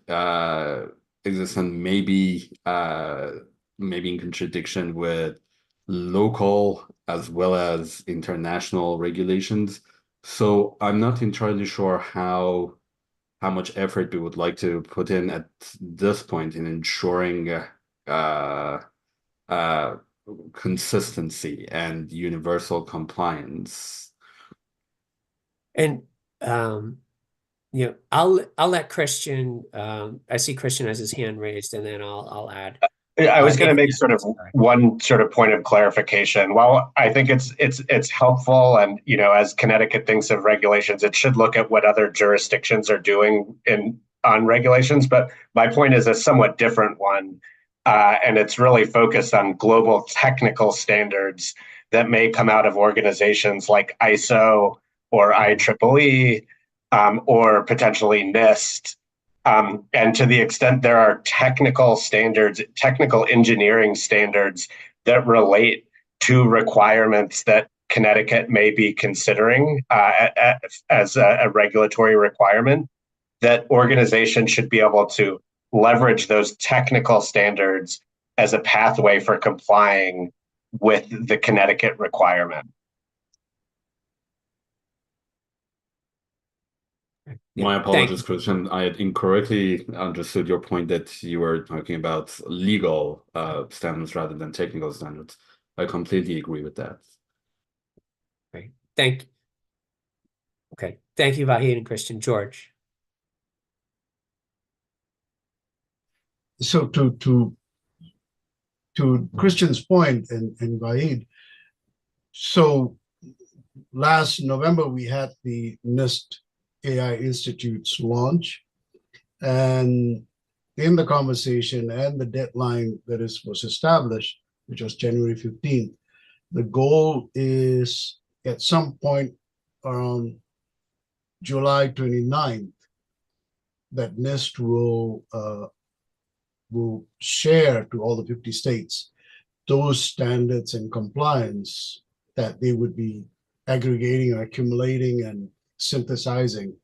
S5: existent, maybe in contradiction with local as well as international regulations. So I'm not entirely sure how much effort we would like to put in at this point in ensuring consistency and universal compliance.
S1: And you know, I'll let Christian. I see Christian has his hand raised, and then I'll add.
S11: I was going to make sort of one sort of point of clarification. While I think it's helpful, and you know, as Connecticut thinks of regulations, it should look at what other jurisdictions are doing on regulations. But my point is a somewhat different one, and it's really focused on global technical standards that may come out of organizations like ISO or IEEE, or potentially NIST. And to the extent there are technical standards, technical engineering standards that relate to requirements that Connecticut may be considering as a regulatory requirement, that organizations should be able to leverage those technical standards as a pathway for complying with the Connecticut requirement.
S5: My apologies, Christian. I had incorrectly understood your point that you were talking about legal standards rather than technical standards. I completely agree with that.
S1: Okay, thank you, Vahid and Christian. George.
S4: So to Christian's point and Vahid, so last November we had the NIST AI Institute's launch, and in the conversation and the deadline that was established, which was January 15th, the goal is at some point around July 29th that NIST will share to all the 50 states those standards and compliance that they would be aggregating or accumulating and synthesizing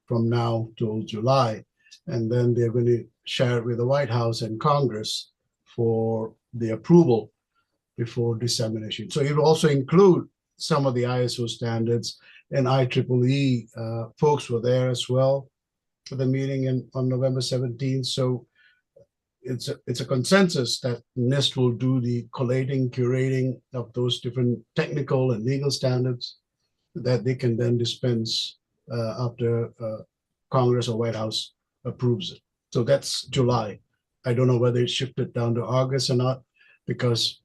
S4: from now till July. And then they're going to share it with the White House and Congress for the approval before dissemination. So it will also include some of the ISO standards, and IEEE folks were there as well for the meeting on November 17th. So it's a consensus that NIST will do the collating, curating of those different technical and legal standards that they can then dispense after Congress or White House approves it. So that's July. I don't know whether it shifted down to August or not, because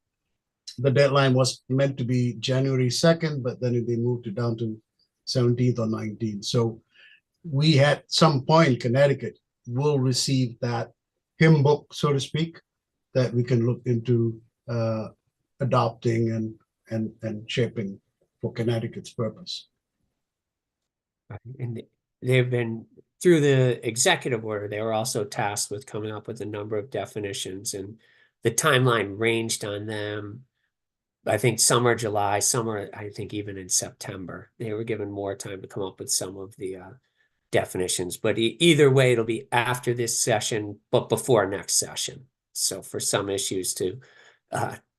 S4: the deadline was meant to be January 2nd, but then they moved it down to 17th or 19th. So we at some point, Connecticut will receive that hymn book, so to speak, that we can look into adopting and shaping for Connecticut's purpose.
S1: And they've been, through the executive order, they were also tasked with coming up with a number of definitions, and the timeline ranged on them. I think some are July, some are, I think, even in September. They were given more time to come up with some of the definitions, but either way, it'll be after this session, but before next session. So for some issues to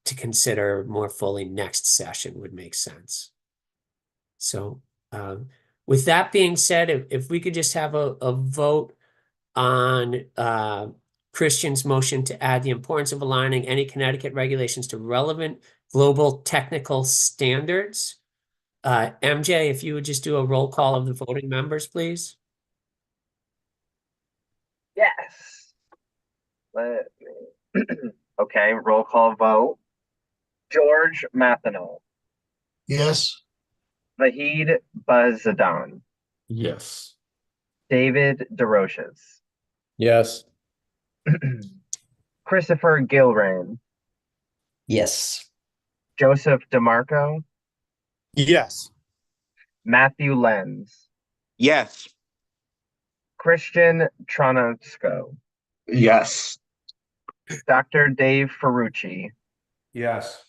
S1: consider more fully next session would make sense. So with that being said, if we could just have a vote on Christian's motion to add the importance of aligning any Connecticut regulations to relevant global technical standards. MJ, if you would just do a roll call of the voting members, please.
S3: Yes. Let me. Okay, roll call vote. George Mathenol,
S4: Yes.
S3: Vahid Bazadon,
S5: Yes.
S3: David DeRoches,
S10: Yes.
S3: Christopher Gilrain,
S9: Yes.
S3: Joseph DeMarco,
S12: Yes.
S3: Matthew Lenz,
S12: Yes.
S3: Christian Tronowsko,
S11: Yes.
S3: Dr. Dave Ferrucci,
S8: Yes.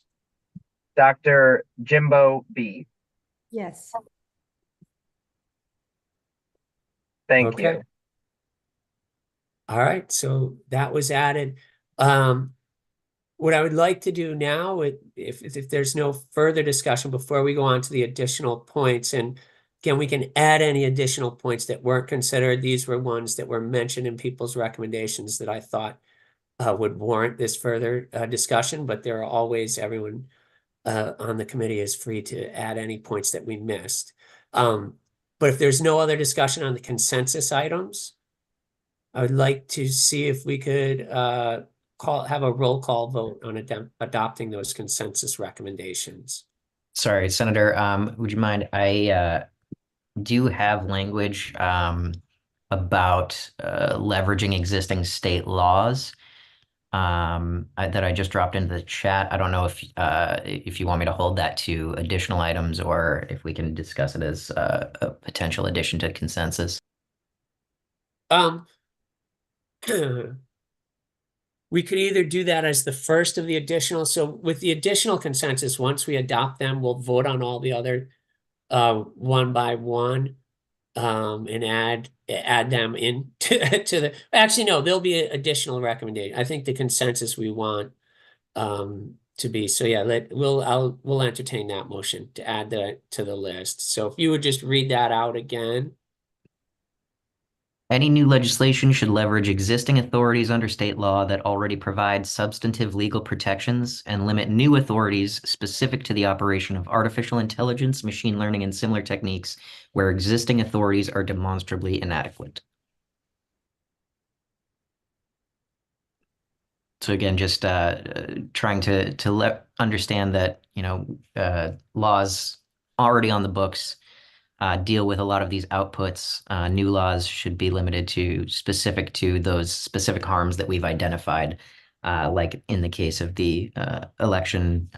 S3: Dr. Jimbo B.
S7: Yes.
S3: Thank
S1: Okay.
S3: you.
S1: All right, so that was added. What I would like to do now, if there's no further discussion before we go on to the additional points, and again, we can add any additional points that weren't considered. These were ones that were mentioned in people's recommendations that I thought would warrant this further discussion, but there are always, everyone on the committee is free to add any points that we missed. But if there's no other discussion on the consensus items, I would like to see if we could have a roll call vote on adopting those consensus recommendations.
S9: Sorry, Senator, would you mind? I do have language about leveraging existing state laws that I just dropped into the chat. I don't know if you want me to hold that to additional items or if we can discuss it as a potential addition to consensus.
S1: We could either do that as the first of the additional. So with the additional consensus, once we adopt them, we'll vote on all the other one by one and add them in to the, actually, no, there'll be an additional recommendation. I think the consensus we want to be, so yeah, we'll entertain that motion to add that to the list. So if you would just read that out again.
S9: Any new legislation should leverage existing authorities under state law that already provide substantive legal protections and limit new authorities specific to the operation of artificial intelligence, machine learning, and similar techniques where existing authorities are demonstrably inadequate. So again, just trying to understand that, laws already on the books deal with a lot of these outputs. New laws should be limited to specific to those specific harms that we've identified, like in the case of the election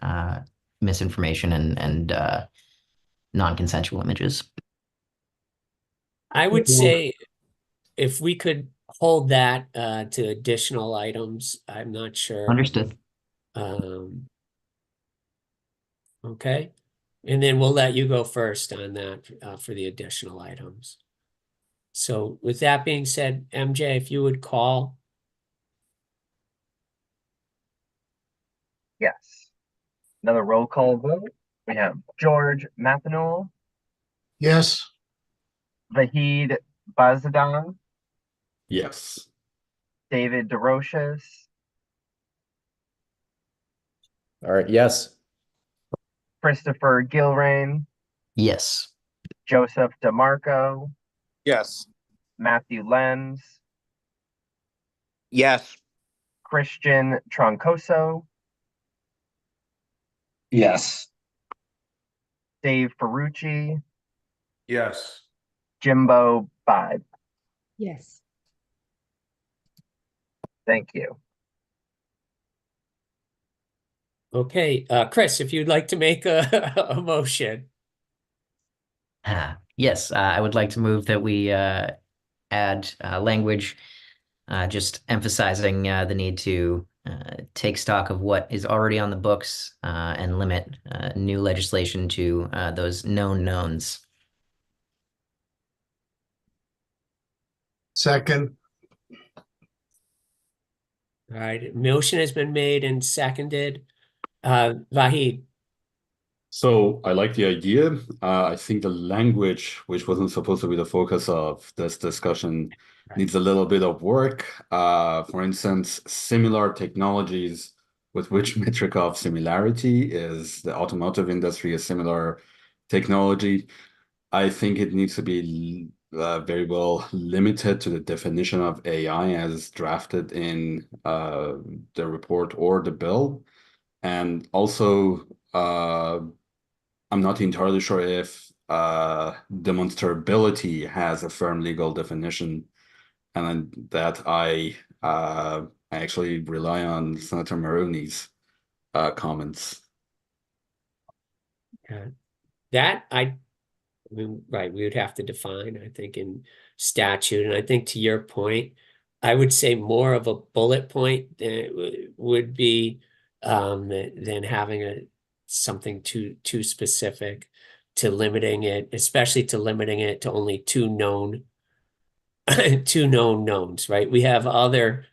S9: misinformation and non-consensual images.
S1: I would say if we could hold that to additional items, I'm not sure.
S9: Understood.
S1: Okay. And then we'll let you go first on that for the additional items. So with that being said, MJ, if you would call.
S3: Yes. Another roll call vote. We have George Mathenol,
S4: Yes.
S3: Vahid Bazadon,
S5: Yes.
S3: David DeRoches,
S10: All right. Yes.
S3: Christopher Gilrain,
S9: Yes.
S3: Joseph DeMarco,
S12: Yes.
S3: Matthew Lenz,
S12: Yes.
S3: Christian Troncoso,
S11: Yes.
S3: Dave Ferrucci,
S8: Yes.
S3: Jimbo 5.
S7: Yes.
S3: Thank you.
S1: Okay, Chris, if you'd like to make a motion.
S9: Yes, I would like to move that we add language just emphasizing the need to take stock of what is already on the books and limit new legislation to those known knowns.
S4: Second,
S1: All right, motion has been made and seconded. Vahid,
S5: So I like the idea. I think the language, which wasn't supposed to be the focus of this discussion, needs a little bit of work. For instance, similar technologies with which metric of similarity is the automotive industry a similar technology. I think it needs to be very well limited to the definition of AI as drafted in the report or the bill. And also, I'm not entirely sure if demonstrability has a firm legal definition, and that I actually rely on Senator Maroney's comments.
S1: that I mean, right, we would have to define, I think, in statute. And I think to your point, I would say more of a bullet point than it would be than having something too specific to limiting it, especially to limiting it to only two known knowns, right? We have other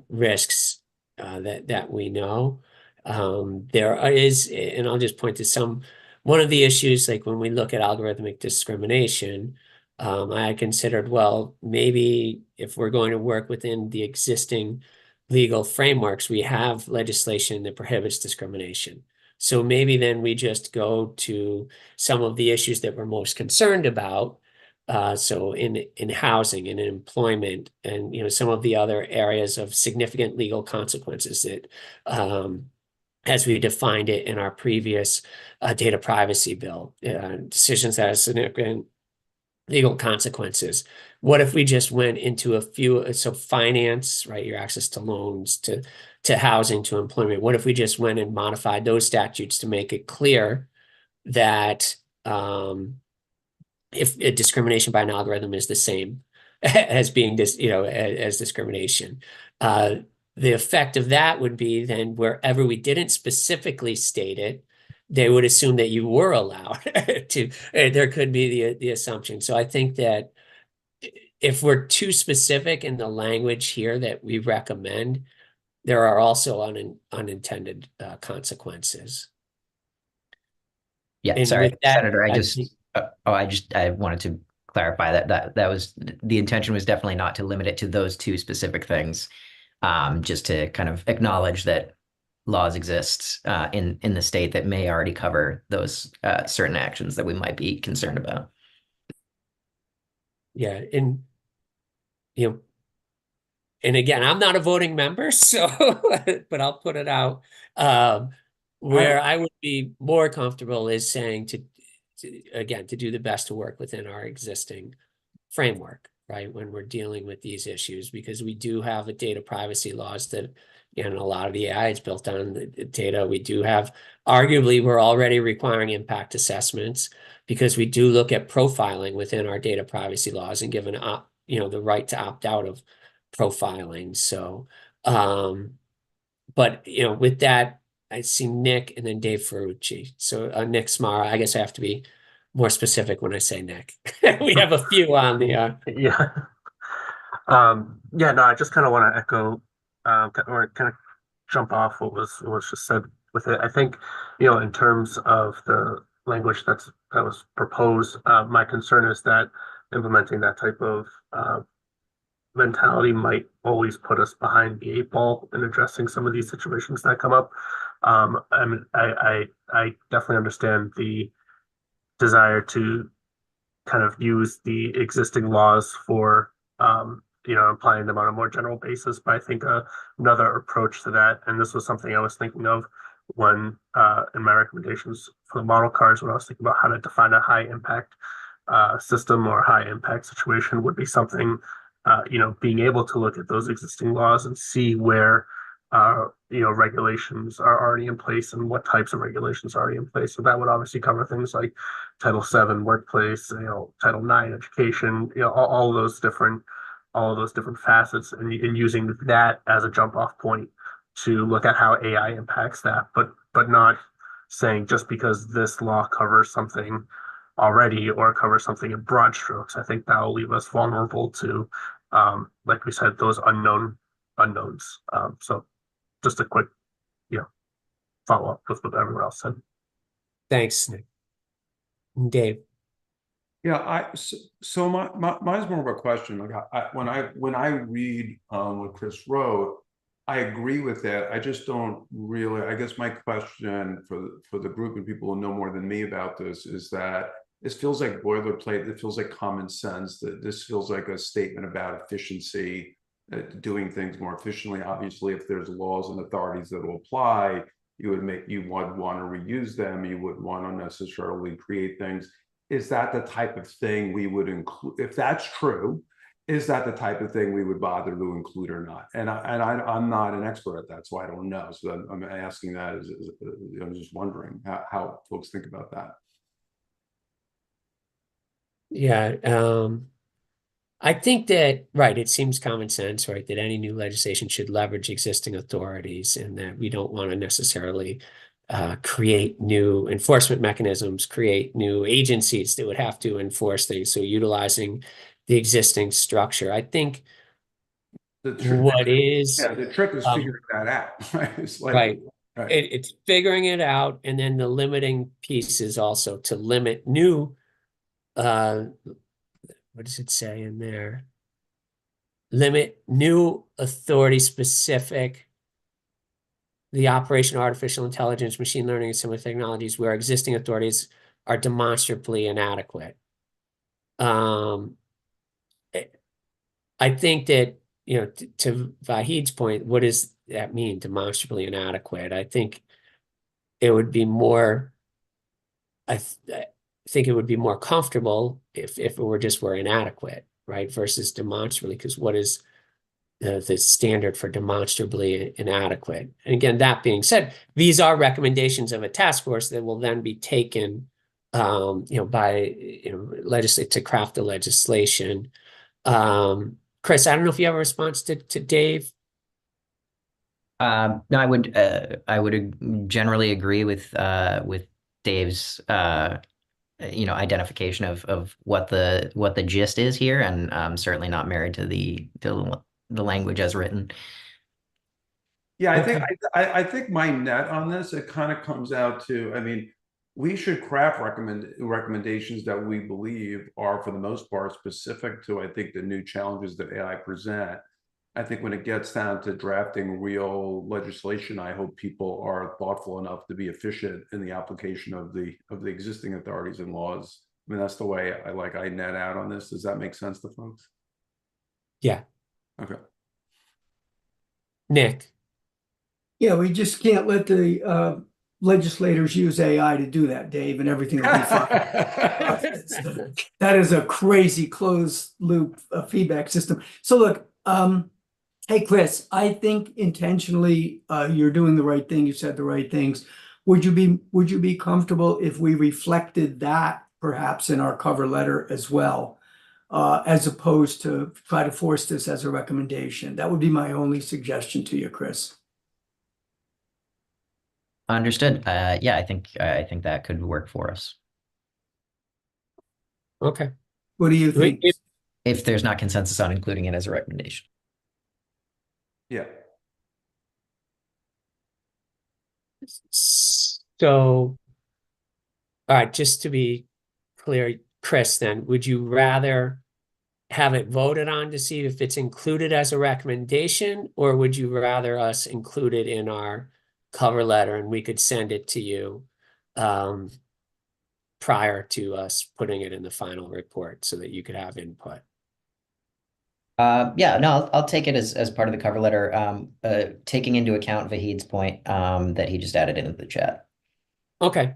S1: risks that we know. There is, and I'll just point to one of the issues, like when we look at algorithmic discrimination, I considered, well, maybe if we're going to work within the existing legal frameworks, we have legislation that prohibits discrimination. So maybe then we just go to some of the issues that we're most concerned about. So in housing and in employment and some of the other areas of significant legal consequences that as we defined it in our previous data privacy bill, decisions that have significant legal consequences. What if we just went into a few, so finance, right, your access to loans, to housing, to employment, what if we just went and modified those statutes to make it clear that if a discrimination by an algorithm is the same as being as discrimination, the effect of that would be then wherever we didn't specifically state it, they would assume that you were allowed to, there could be the assumption. So I think that if we're too specific in the language here that we recommend, there are also unintended consequences.
S9: Yeah,
S1: And
S9: sorry,
S1: with that,
S9: Senator, I wanted to clarify that was the intention was definitely not to limit it to those two specific things. Just to kind of acknowledge that laws exist in the state that may already cover those certain actions that we might be concerned about.
S1: Yeah, and and again, I'm not a voting member, so but I'll put it out. Where I would be more comfortable is saying to do the best to work within our existing framework, right, when we're dealing with these issues, because we do have a data privacy laws that, a lot of the AI is built on the data. We do have, arguably, we're already requiring impact assessments because we do look at profiling within our data privacy laws and given the right to opt out of profiling. So, but with that, I see Nick and then Dave Ferrucci. So Nick Smara, I guess I have to be more specific when I say Nick. We have a few on the
S6: Yeah. No, I just kind of want to echo or kind of jump off what was just said with it. I think, in terms of the language that was proposed, my concern is that implementing that type of mentality might always put us behind the 8 ball in addressing some of these situations that come up. I mean, I definitely understand the desire to kind of use the existing laws for applying them on a more general basis. But I think another approach to that, and this was something I was thinking of when in my recommendations for the model cars, when I was thinking about how to define a high impact system or high impact situation would be something, being able to look at those existing laws and see where, regulations are already in place and what types of regulations are already in place. So that would obviously cover things like Title VII workplace, Title IX education, all those different facets, and using that as a jump off point to look at how AI impacts that, but not saying just because this law covers something already or covers something in broad strokes. I think that will leave us vulnerable to, like we said, those unknowns. So just a quick, follow up with what everyone else said.
S1: Thanks, Nick. Dave.
S8: Yeah, so mine's more of a question. Like when I read what Chris wrote, I agree with it. I just don't really. I guess my question for the group and people who know more than me about this is that this feels like boilerplate. It feels like common sense. That this feels like a statement about efficiency, doing things more efficiently. Obviously, if there's laws and authorities that will apply, you would want to reuse them. You wouldn't want to necessarily create things. Is that the type of thing we would include? If that's true, is that the type of thing we would bother to include or not? And I'm not an expert at that, so I don't know. So I'm asking that I'm just wondering how folks think about that.
S1: Yeah, I think that, right, it seems common sense, right, that any new legislation should leverage existing authorities and that we don't want to necessarily create new enforcement mechanisms, create new agencies that would have to enforce things. So utilizing the existing structure. I think
S8: the trick is figuring that out, right? It's like,
S1: right. It's figuring it out, and then the limiting piece is also to limit new, what does it say in there? Limit new authority specific the operation of artificial intelligence, machine learning, and similar technologies where existing authorities are demonstrably inadequate. I think that, to Vahid's point, what does that mean, demonstrably inadequate? I think it would be more, I think it would be more comfortable if it were inadequate, right? Versus demonstrably, because what is the standard for demonstrably inadequate? And again, that being said, these are recommendations of a task force that will then be taken, by legislate to craft the legislation. Chris, I don't know if you have a response to Dave.
S9: No, I would generally agree with Dave's identification of what the gist is here, and I'm certainly not married to the language as written.
S8: Yeah, I think my net on this, it kind of comes out to, I mean, we should craft recommendations that we believe are, for the most part, specific to, I think, the new challenges that AI present. I think when it gets down to drafting real legislation, I hope people are thoughtful enough to be efficient in the application of the existing authorities and laws. I mean, that's the way I net out on this. Does that make sense to folks?
S1: Yeah.
S8: Okay.
S1: Nick.
S2: Yeah, we just can't let the legislators use AI to do that, Dave, and everything will be fine. That is a crazy closed loop feedback system. So look, hey, Chris, I think intentionally you're doing the right thing. You said the right things. Would you be comfortable if we reflected that perhaps in our cover letter as well, as opposed to try to force this as a recommendation? That would be my only suggestion to you, Chris.
S9: Understood. Yeah, I think that could work for us.
S1: Okay.
S2: What do you think?
S9: If there's not consensus on including it as a recommendation.
S8: Yeah.
S1: So, all right, just to be clear, Chris, then, would you rather have it voted on to see if it's included as a recommendation, or would you rather us include it in our cover letter and we could send it to you prior to us putting it in the final report so that you could have input?
S9: Yeah, no, I'll take it as part of the cover letter, taking into account Vahid's point that he just added into the chat.
S1: Okay,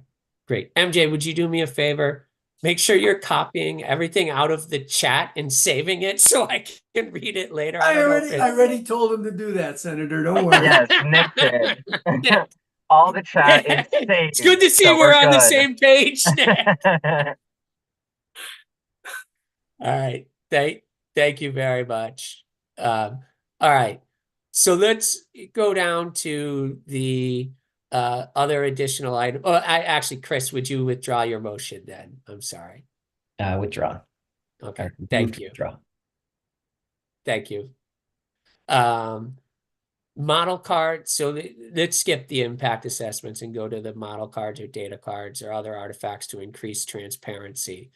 S1: great. MJ, would you do me a favor? make sure you're copying everything out of the chat and saving it so I can read it later.
S2: I
S1: don't know if
S2: already told him to do that, Senator. Don't worry.
S3: Yes, Nick did. All the chat is saved.
S1: It's good to see
S3: so
S1: we're on the
S3: good.
S1: same page, Nick. All right. Thank you very much. All right. So let's go down to the other additional item. Oh, actually, Chris, would you withdraw your motion then? I'm sorry.
S9: Withdraw.
S1: Okay.
S9: Move
S1: Thank
S9: to
S1: you.
S9: withdraw.
S1: Thank you. Model card. So let's skip the impact assessments and go to the model cards or data cards or other artifacts to increase transparency.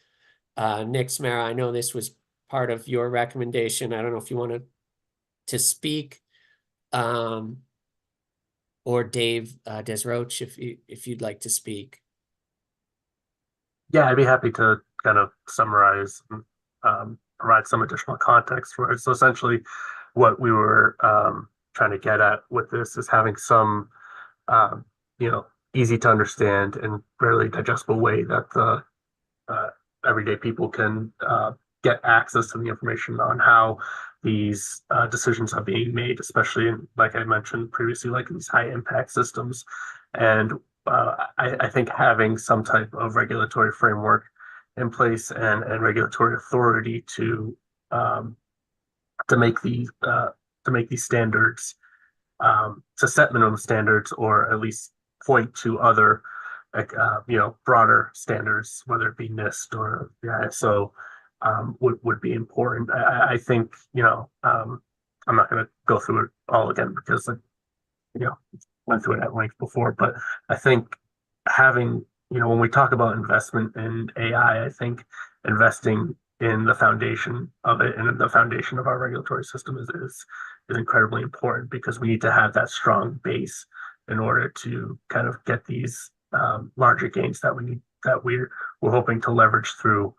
S1: Nick Samara, I know this was part of your recommendation. I don't know if you wanted to speak. Or Dave Desroche, if you'd like to speak.
S6: Yeah, I'd be happy to kind of summarize and provide some additional context for it. So essentially what we were trying to get at with this is having some, easy to understand and fairly digestible way that the everyday people can get access to the information on how these decisions are being made, especially in, like I mentioned previously, like these high impact systems. And I think having some type of regulatory framework in place and regulatory authority to make these standards, to set minimum standards, or at least point to other broader standards, whether it be NIST or the ISO, would be important. I think, I'm not going to go through it all again because went through it at length before, but I think having, when we talk about investment in AI, I think investing in the foundation of it and the foundation of our regulatory system is incredibly important, because we need to have that strong base in order to kind of get these larger gains that we're hoping to leverage through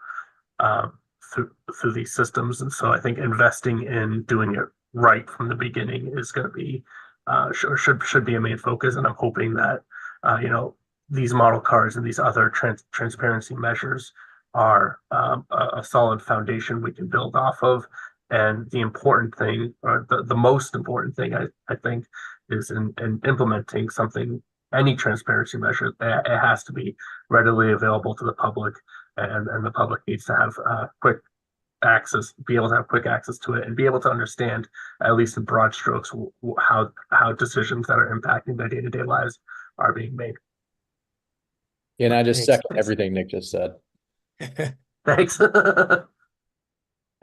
S6: these systems. And so I think investing in doing it right from the beginning is going to be should be a main focus. And I'm hoping that these model cards and these other transparency measures are a solid foundation we can build off of. And the important thing, or the most important thing, I think, is in implementing something, any transparency measure, it has to be readily available to the public, and the public needs to have quick access, be able to have quick access to it, and be able to understand, at least in broad strokes, how decisions that are impacting their day-to-day lives are being made.
S10: And I just
S1: Thanks,
S10: second
S1: Chris.
S10: everything Nick just said.
S6: Thanks.
S1: All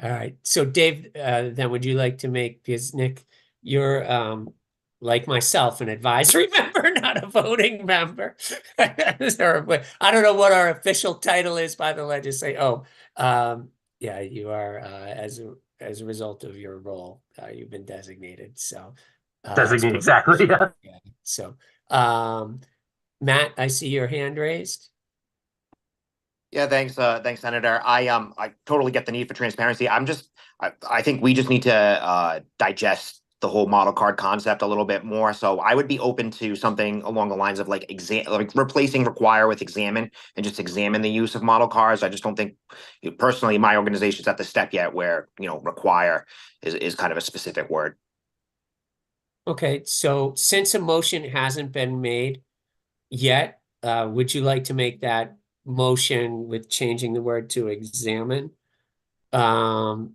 S1: right. So Dave, then would you like to make, because Nick, you're like myself, an advisory member, not a voting member. I don't know what our official title is by the legislature. Yeah, you are, as a result of your role, you've been designated. So
S6: Designated, exactly. Yeah.
S1: So Matt, I see your hand raised.
S13: Yeah, thanks, Senator. I totally get the need for transparency. I think we just need to digest the whole model card concept a little bit more. So I would be open to something along the lines of like replacing require with examine, and just examine the use of model cards. I just don't think, personally, my organization's at the step yet where require is kind of a specific word.
S1: Okay, so since a motion hasn't been made yet, would you like to make that motion with changing the word to examine?
S8: Can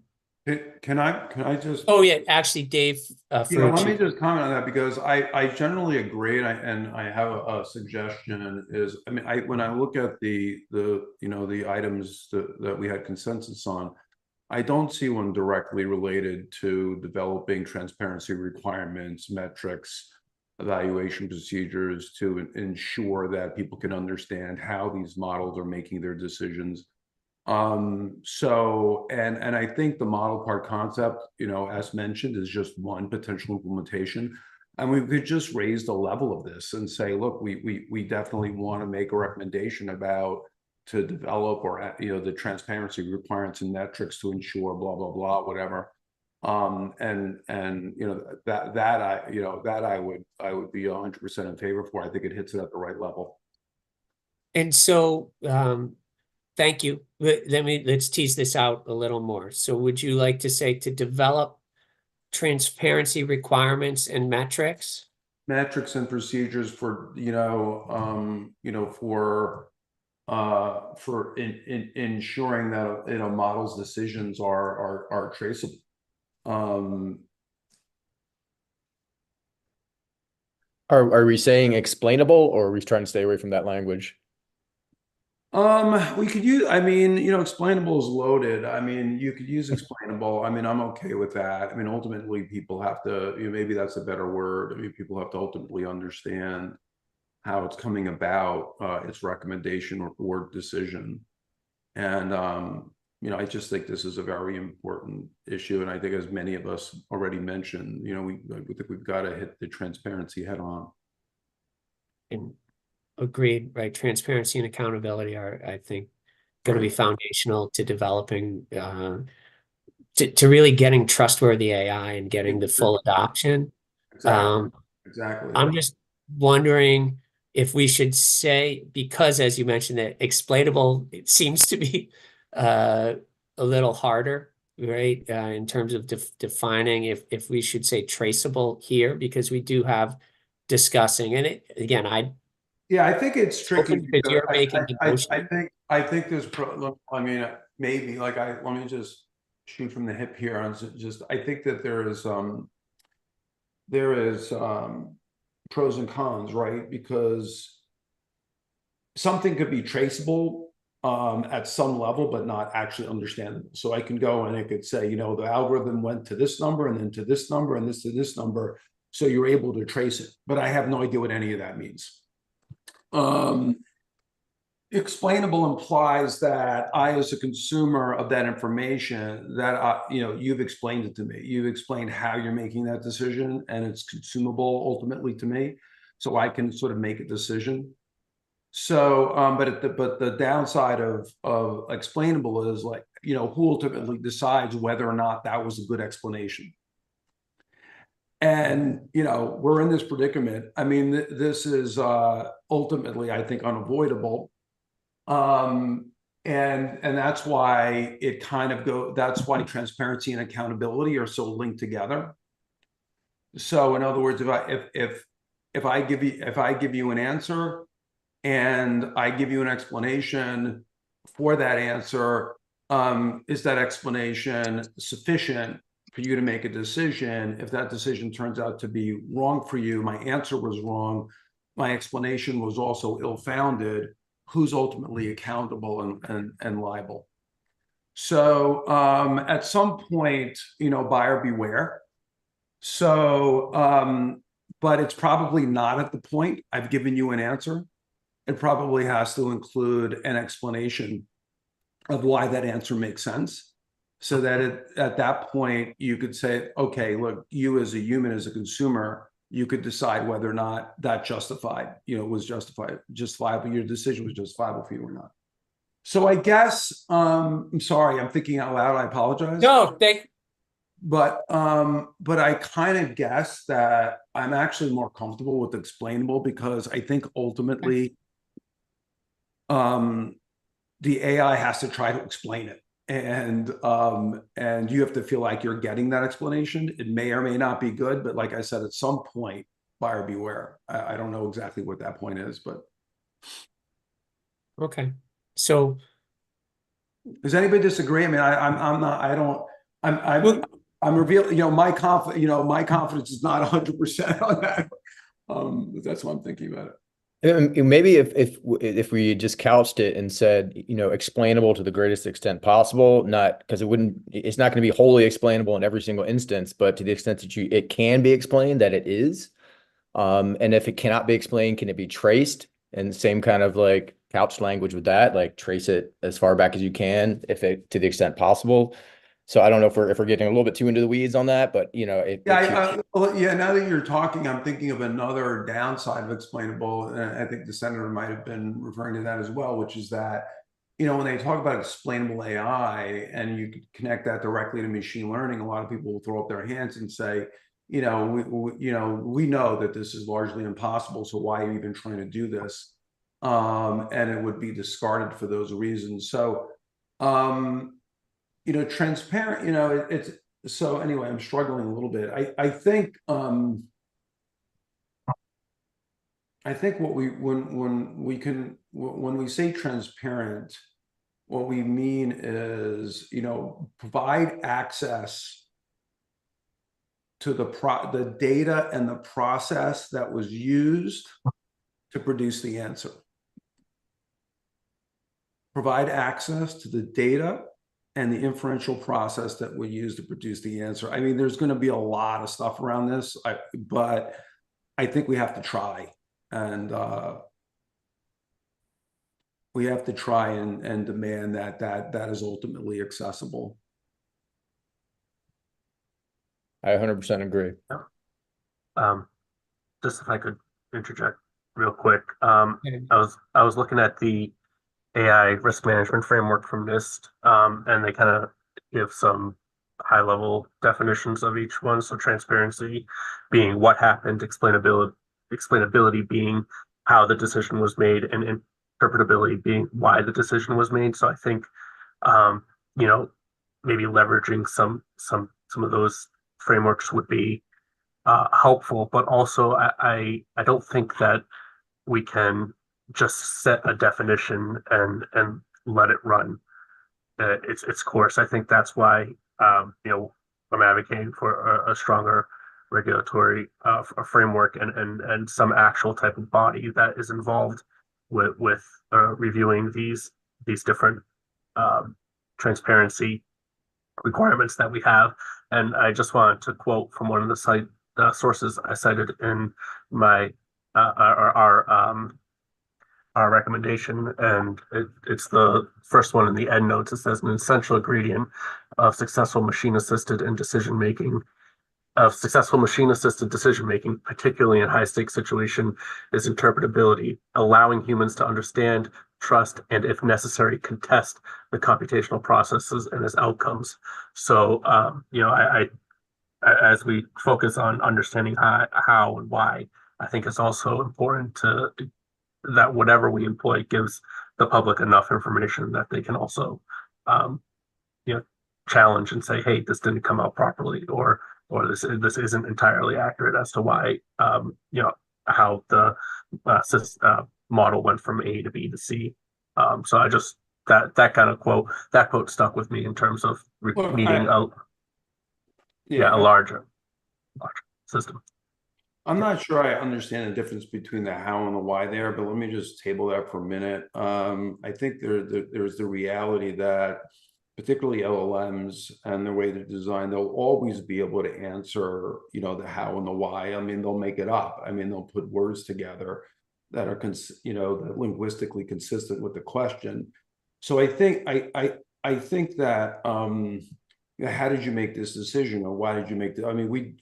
S8: I just?
S1: Oh yeah, actually, Dave.
S8: Let me just comment on that, because I generally agree, and I have a suggestion. Is, I mean, when I look at the items that we had consensus on, I don't see one directly related to developing transparency requirements, metrics, evaluation procedures to ensure that people can understand how these models are making their decisions. So, and I think the model card concept, as mentioned, is just one potential implementation. And we could just raise the level of this and say, look, we definitely want to make a recommendation to develop, or the transparency requirements and metrics to ensure blah blah blah, whatever. And that I would be 100% in favor for. I think it hits it at the right level.
S1: And so thank you. Let's tease this out a little more. So would you like to say to develop transparency requirements and metrics?
S8: Metrics and procedures for, for ensuring that, models' decisions are traceable.
S10: Are we saying explainable, or are we trying to stay away from that language?
S8: We could use, explainable is loaded. I mean, you could use explainable. I mean, I'm okay with that. I mean, ultimately people have to, maybe that's a better word. I mean, people have to ultimately understand how it's coming about, its recommendation or decision. And, I just think this is a very important issue. And I think, as many of us already mentioned, we think we've got to hit the transparency head on.
S1: And agreed, right? Transparency and accountability are, I think, going to be foundational to developing, to really getting trustworthy AI and getting the full adoption.
S8: Exactly.
S1: I'm just wondering if we should say, because as you mentioned, that explainable, it seems to be a little harder, right? In terms of defining if we should say traceable here, because we do have discussing, and it, again,
S8: I think it's tricky
S1: because you're making the motion.
S8: I think there's maybe let me just shoot from the hip here on just, I think that there is pros and cons, right? Because something could be traceable at some level, but not actually understandable. So I can go and it could say, the algorithm went to this number and then to this number and this to this number. So you're able to trace it, but I have no idea what any of that means. Explainable implies that I, as a consumer of that information, that you've explained it to me. You've explained how you're making that decision, and it's consumable ultimately to me, so I can sort of make a decision. So, but the downside of explainable is who ultimately decides whether or not that was a good explanation. And, we're in this predicament. I mean, this is ultimately, I think, unavoidable. And that's why that's why transparency and accountability are so linked together. So in other words, if I give you an answer and I give you an explanation for that answer, is that explanation sufficient for you to make a decision? If that decision turns out to be wrong for you, my answer was wrong, my explanation was also ill-founded, who's ultimately accountable and liable? So at some point, buyer beware. So, but it's probably not at the point I've given you an answer. It probably has to include an explanation of why that answer makes sense. So that at that point, you could say, okay, look, you as a human, as a consumer, you could decide whether or not that was justifiable, your decision was justifiable for you or not. So I guess, I'm sorry, I'm thinking out loud, I apologize.
S1: No,
S8: but I kind of guess that I'm actually more comfortable with explainable, because I think ultimately, the AI has to try to explain it. And you have to feel like you're getting that explanation. It may or may not be good, but like I said, at some point, buyer beware. I don't know exactly what that point is, but
S1: okay. So
S8: does anybody disagree? I mean, I'm revealing, my confidence is not 100% on that. That's what I'm thinking about it.
S10: Maybe if we just couched it and said, explainable to the greatest extent possible, not because it's not going to be wholly explainable in every single instance, but to the extent that it can be explained, that it is. And if it cannot be explained, can it be traced? And same kind of couched language with that, trace it as far back as you can, to the extent possible. So I don't know if we're getting a little bit too into the weeds on that, but
S8: now that you're talking, I'm thinking of another downside of explainable, and I think the senator might have been referring to that as well, which is that when they talk about explainable AI and you connect that directly to machine learning, a lot of people will throw up their hands and say, we know that this is largely impossible, so why are you even trying to do this? and it would be discarded for those reasons. So, transparent, it's, so anyway, I'm struggling a little bit. I think what when we say transparent, what we mean is, provide access to the data and the process that was used to produce the answer. Provide access to the data and the inferential process that we use to produce the answer. I mean, there's going to be a lot of stuff around this, but I think we have to try, and we have to try and demand that is ultimately accessible.
S10: I 100% agree.
S6: Just if I could interject real quick, I was looking at the AI risk management framework from NIST, and they kind of give some high-level definitions of each one. So transparency being what happened, explainability being how the decision was made, and interpretability being why the decision was made. So I think, maybe leveraging some of those frameworks would be helpful. But also, I don't think that we can just set a definition and let it run its course. I think that's why I'm advocating for a stronger regulatory framework and some actual type of body that is involved with reviewing these different transparency requirements that we have. And I just wanted to quote from one of the sources I cited in my our recommendation, and it's the first one in the end notes. It says an essential ingredient of successful machine-assisted decision making, particularly in high-stakes situation, is interpretability, allowing humans to understand, trust, and if necessary, contest the computational processes and its outcomes. So, as we focus on understanding how and why, I think it's also important that whatever we employ gives the public enough information that they can also, challenge and say, hey, this didn't come out properly, or this isn't entirely accurate as to why, how the model went from A to B to C. So I just, that kind of quote stuck with me in terms of needing a larger system.
S8: I'm not sure I understand the difference between the how and the why there, but let me just table that for a minute. I think there's the reality that particularly LLMs and the way they're designed, they'll always be able to answer, the how and the why. I mean, they'll make it up. I mean, they'll put words together that are, that linguistically consistent with the question. So I think that, how did you make this decision, or why did you make I mean, we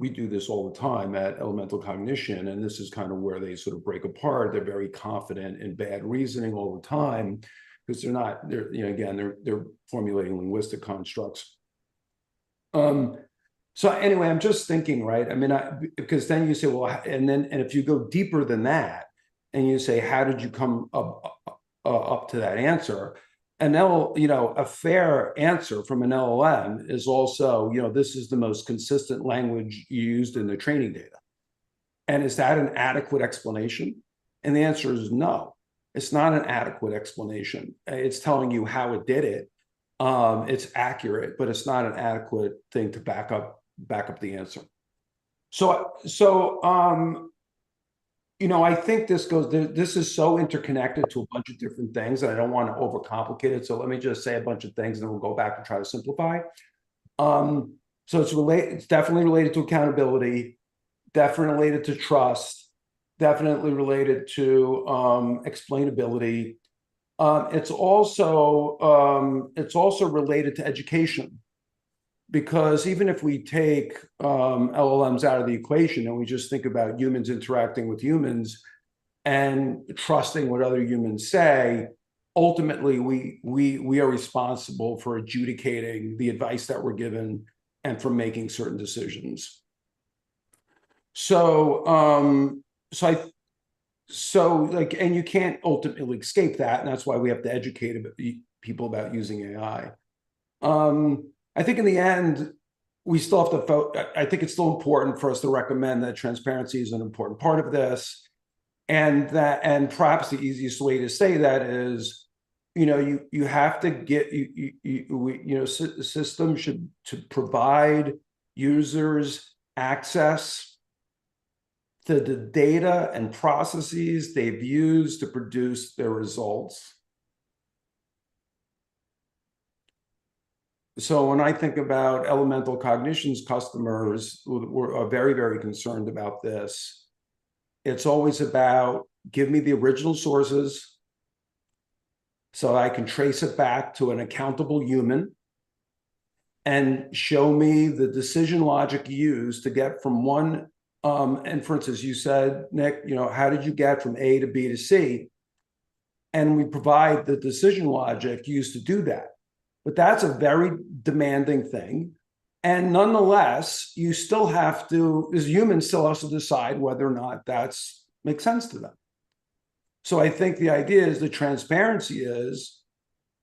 S8: do this all the time at Elemental Cognition, and this is kind of where they sort of break apart. They're very confident in bad reasoning all the time, because they're formulating linguistic constructs. So anyway, I'm just thinking, right? I mean, because then you say, well, and if you go deeper than that, and you say, how did you come up to that answer? A fair answer from an LLM is also, this is the most consistent language used in the training data. And is that an adequate explanation? And the answer is no, it's not an adequate explanation. It's telling you how it did it. It's accurate, but it's not an adequate thing to back up the answer. I think this is so interconnected to a bunch of different things, and I don't want to overcomplicate it. So let me just say a bunch of things, and then we'll go back and try to simplify. So it's definitely related to accountability, definitely related to trust, definitely related to explainability. It's also related to education. Because even if we take LLMs out of the equation and we just think about humans interacting with humans and trusting what other humans say, ultimately we are responsible for adjudicating the advice that we're given and for making certain decisions. So So like, and you can't ultimately escape that, and that's why we have to educate people about using AI. I think in the end, we still have to vote. I think it's still important for us to recommend that transparency is an important part of this. And perhaps the easiest way to say that is, you have to get, system should to provide users access to the data and processes they've used to produce their results. So when I think about Elemental Cognition's customers who are very, very concerned about this, it's always about give me the original sources so I can trace it back to an accountable human and show me the decision logic used to get from one inference, as you said, Nick, how did you get from A to B to C? And we provide the decision logic used to do that. But that's a very demanding thing. And nonetheless, you still have to, as humans, still have to decide whether or not that's makes sense to them. So I think the idea is the transparency is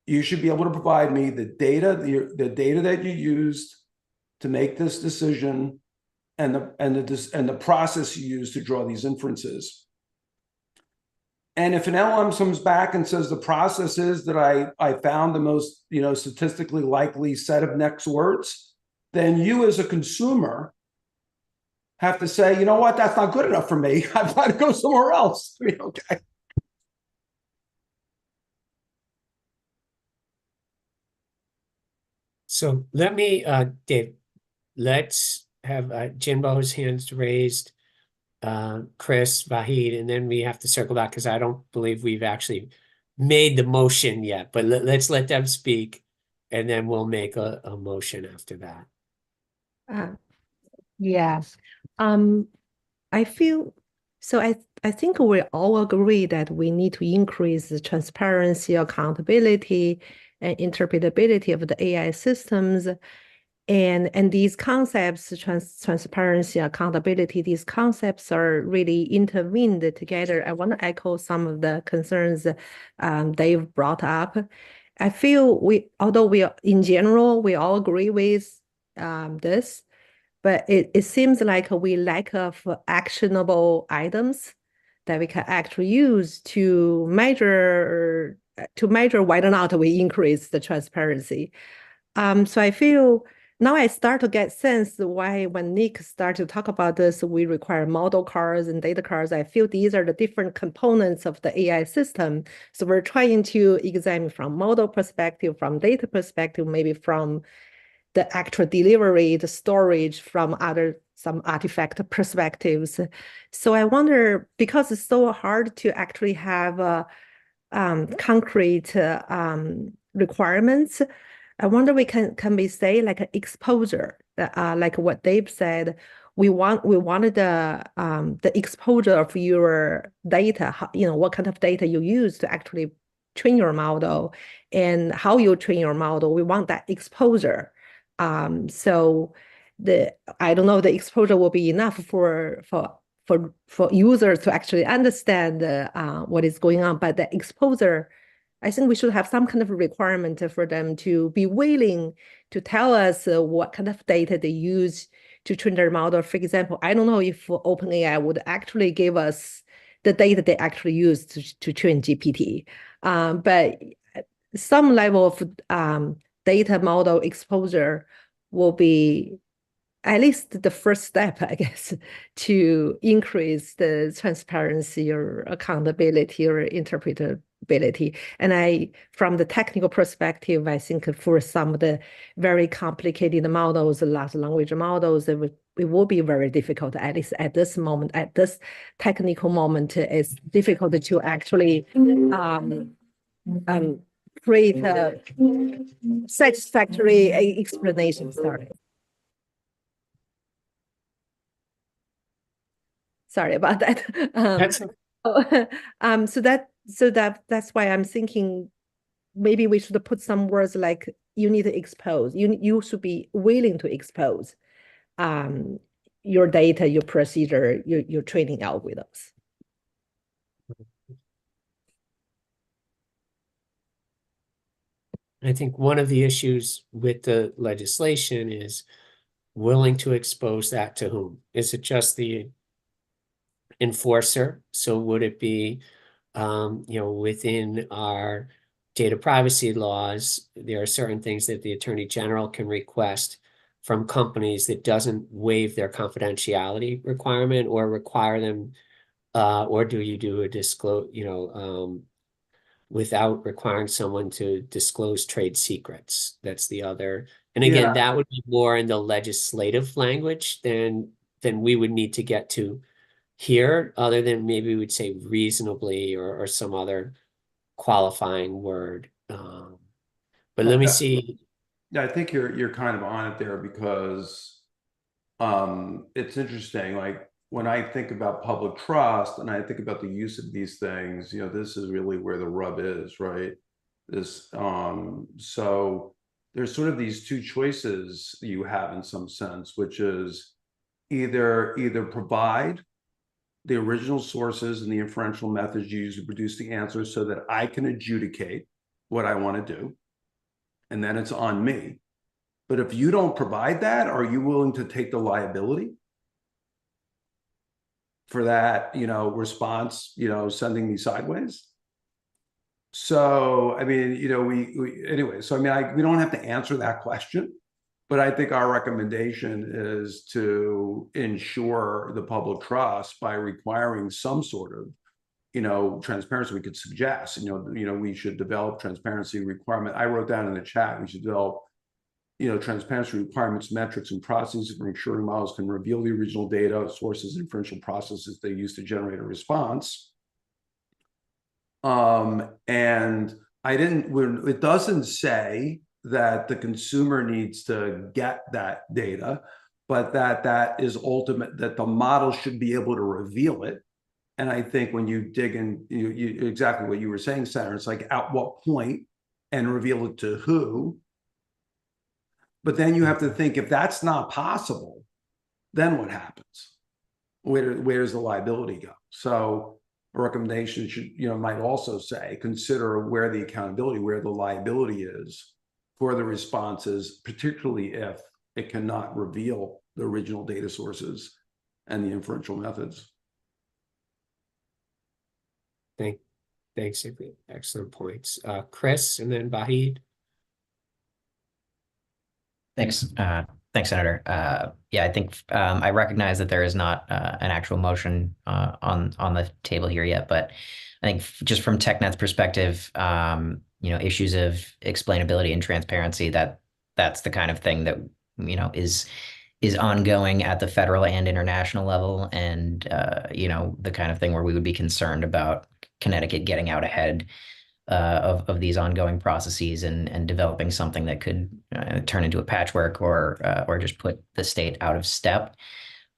S8: you should be able to provide me the data that you used to make this decision and the process you used to draw these inferences. And if an LM comes back and says the process is that I found the most statistically likely set of next words, then you as a consumer have to say, you know what, that's not good enough for me. I've got to go somewhere else. Okay.
S1: So let me, Dave, let's have Jinbo's hands raised, Chris, Vahid, and then we have to circle back because I don't believe we've actually made the motion yet, but let's let them speak and then we'll make a motion after that.
S14: Yeah. I feel so I think we all agree that we need to increase the transparency, accountability, and interpretability of the AI systems. And these concepts, transparency, accountability, these concepts are really intertwined together. I want to echo some of the concerns Dave brought up. I feel although in general, we all agree with this, but it seems like we lack of actionable items that we can actually use to measure whether or not we increase the transparency. So I feel now I start to get sense why when Nick started to talk about this, we require model cards and data cards. I feel these are the different components of the AI system. So we're trying to examine from model perspective, from data perspective, maybe from the actual delivery, the storage, from some artifact perspectives. So I wonder, because it's so hard to actually have concrete requirements, I wonder can we say like an exposure, like what Dave said, we wanted the exposure of your data, what kind of data you use to actually train your model and how you train your model. We want that exposure. So I don't know, the exposure will be enough for users to actually understand what is going on, but the exposure, I think we should have some kind of requirement for them to be willing to tell us what kind of data they use to train their model. For example, I don't know if OpenAI would actually give us the data they actually use to train GPT, but some level of data model exposure will be at least the first step, I guess, to increase the transparency or accountability or interpretability. And from the technical perspective, I think for some of the very complicated models, large language models, it will be very difficult, at least at this moment, at this technical moment, it's difficult to actually create a satisfactory explanation. Sorry about that. That's why I'm thinking maybe we should put some words like you need to expose. You should be willing to expose your data, your procedure, your training algorithms.
S1: I think one of the issues with the legislation is willing to expose that to whom? Is it just the enforcer? So would it be, within our data privacy laws, there are certain things that the Attorney General can request from companies that doesn't waive their confidentiality requirement or require them, or do you do a disclose, without requiring someone to disclose trade secrets? That's the other. And again, that would be more in the legislative language than we would need to get to here, other than maybe we'd say reasonably or some other qualifying word. But let me see.
S8: Yeah, I think you're kind of on it there because it's interesting. Like when I think about public trust and I think about the use of these things, this is really where the rub is, right? So there's sort of these two choices you have in some sense, which is either provide the original sources and the inferential methods used to produce the answers so that I can adjudicate what I want to do, and then it's on me. But if you don't provide that, are you willing to take the liability for that, response, sending me sideways? So, I mean, anyway, so I mean, we don't have to answer that question, but I think our recommendation is to ensure the public trust by requiring some sort of, transparency. We could suggest, we should develop transparency requirement. I wrote down in the chat, we should develop, transparency requirements, metrics, and processes for ensuring models can reveal the original data, sources, inferential processes they use to generate a response. And it doesn't say that the consumer needs to get that data, but that is ultimate, that the model should be able to reveal it. And I think when you dig in, you exactly what you were saying, Senator, it's like at what point and reveal it to who. But then you have to think, if that's not possible, then what happens? Where does the liability go? So a recommendation should, might also say, consider where the accountability, where the liability is for the responses, particularly if it cannot reveal the original data sources and the inferential methods.
S1: Thanks. Excellent points. Chris, and then Vahid.
S9: Thanks. Thanks, Senator. Yeah, I think I recognize that there is not an actual motion on the table here yet, but I think just from TechNet's perspective, issues of explainability and transparency, that's the kind of thing that is ongoing at the federal and international level, and the kind of thing where we would be concerned about Connecticut getting out ahead of these ongoing processes and developing something that could turn into a patchwork or just put the state out of step.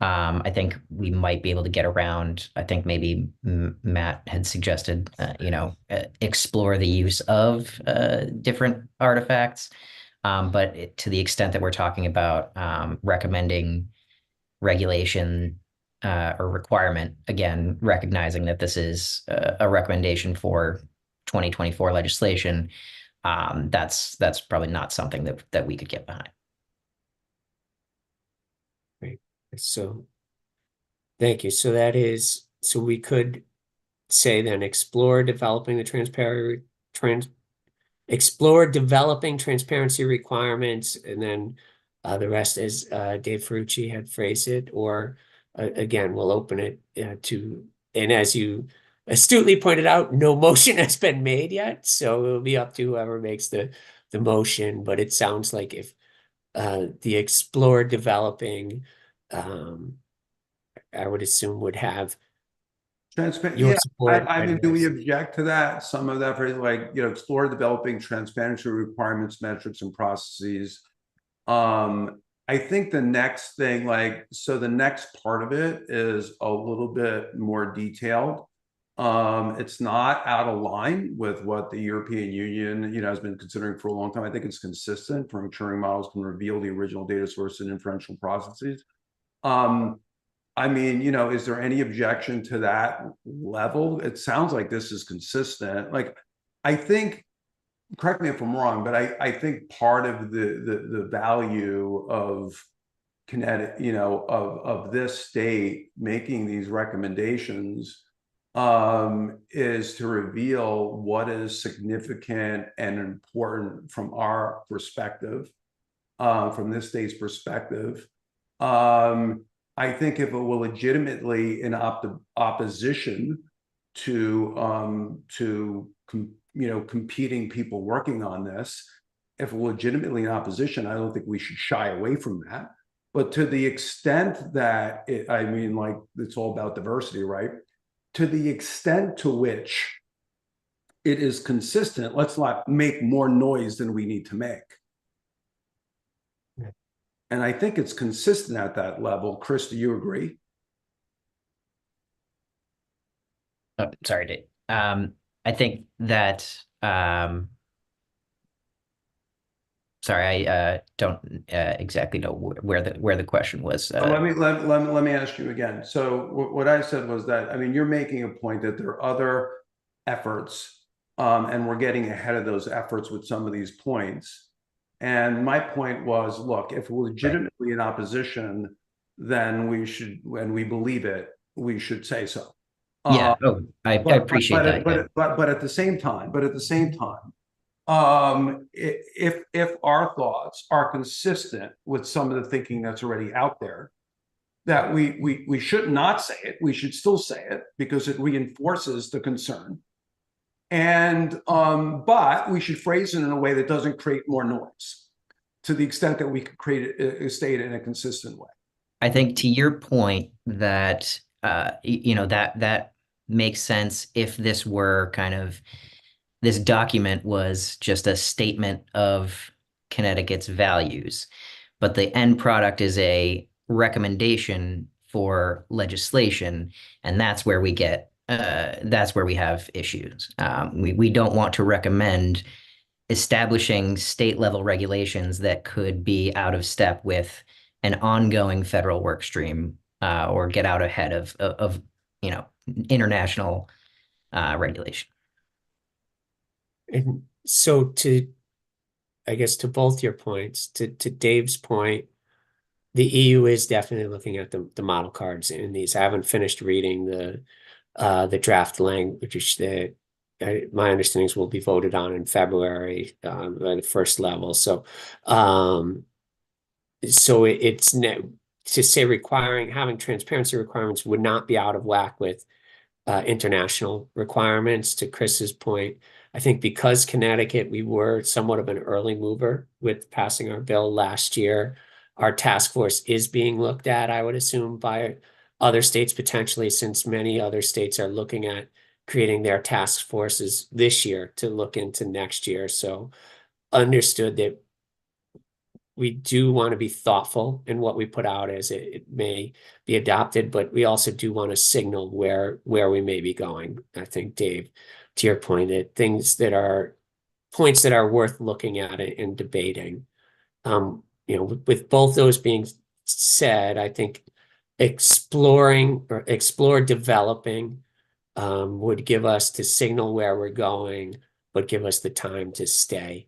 S9: I think we might be able to get around. I think maybe Matt had suggested, explore the use of different artifacts. But to the extent that we're talking about recommending regulation or requirement, again, recognizing that this is a recommendation for 2024 legislation, that's probably not something that we could get behind.
S1: Great. So thank you. So we could say then explore developing transparency requirements, and then the rest as Dave Ferrucci had phrased it, or again, we'll open it to, and as you astutely pointed out, no motion has been made yet, so it'll be up to whoever makes the motion. But it sounds like if the explore developing, I would assume would have your support.
S8: I mean, do we object to that? Some of that, like, explore developing transparency requirements, metrics, and processes. I think the next thing, the next part of it is a little bit more detailed. It's not out of line with what the European Union, has been considering for a long time. I think it's consistent for ensuring models can reveal the original data source and inferential processes. I mean, is there any objection to that level? It sounds like this is consistent. Like, I think correct me if I'm wrong, but I think part of the value of Connecticut, you know, of this state making these recommendations is to reveal what is significant and important from our perspective, from this state's perspective. I think if it were legitimately in opposition to competing people working on this, if we're legitimately in opposition, I don't think we should shy away from that. But to the extent that I mean, like, it's all about diversity, right? To the extent to which it is consistent, let's not make more noise than we need to make.
S1: Yeah.
S8: And I think it's consistent at that level. Chris, do you agree?
S9: Oh, sorry, Dave. I think that sorry, I don't exactly know where the question was.
S8: Let me ask you again. So what I said was that, I mean, you're making a point that there are other efforts, and we're getting ahead of those efforts with some of these points. And my point was, look, if we're legitimately in opposition, then we should, when we believe it, we should say so.
S9: Yeah, I appreciate that.
S8: But at the same time, if our thoughts are consistent with some of the thinking that's already out there, that we should not say it, we should still say it because it reinforces the concern. And but we should phrase it in a way that doesn't create more noise, to the extent that we could create a state in a consistent way.
S9: I think to your point that you know, that makes sense if this were kind of, this document was just a statement of Connecticut's values, but the end product is a recommendation for legislation, and that's where we get that's where we have issues. We don't want to recommend establishing state level regulations that could be out of step with an ongoing federal work stream, or get out ahead of you know, international regulation.
S1: And so I guess to both your points, to Dave's point, the EU is definitely looking at the model cards in these. I haven't finished reading the draft language, which my understanding is will be voted on in February by the first level. So it's to say having transparency requirements would not be out of whack with international requirements. To Chris's point, I think because Connecticut, we were somewhat of an early mover with passing our bill last year. Our task force is being looked at, I would assume, by other states potentially, since many other states are looking at creating their task forces this year to look into next year. So understood that we do want to be thoughtful in what we put out as it may be adopted, but we also do want to signal where we may be going. I think, Dave, to your point, that points that are worth looking at and debating. You know, with both those being said, I think explore developing would give us to signal where we're going, but give us the time to stay.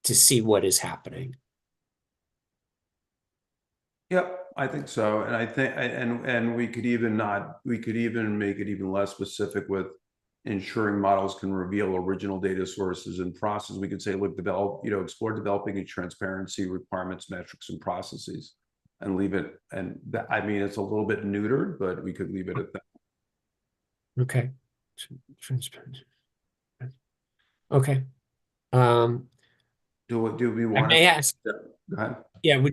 S1: To see what is happening.
S8: Yep, I think so. And I think, and we could even make it even less specific with ensuring models can reveal original data sources and processes. We could say, look, explore developing a transparency requirements, metrics, and processes, and leave it. And that, I mean, it's a little bit neutered, but we could leave it at that.
S1: Okay. Transparency. Okay.
S8: Do we want?
S1: I may ask.
S8: Go ahead.
S1: Yeah.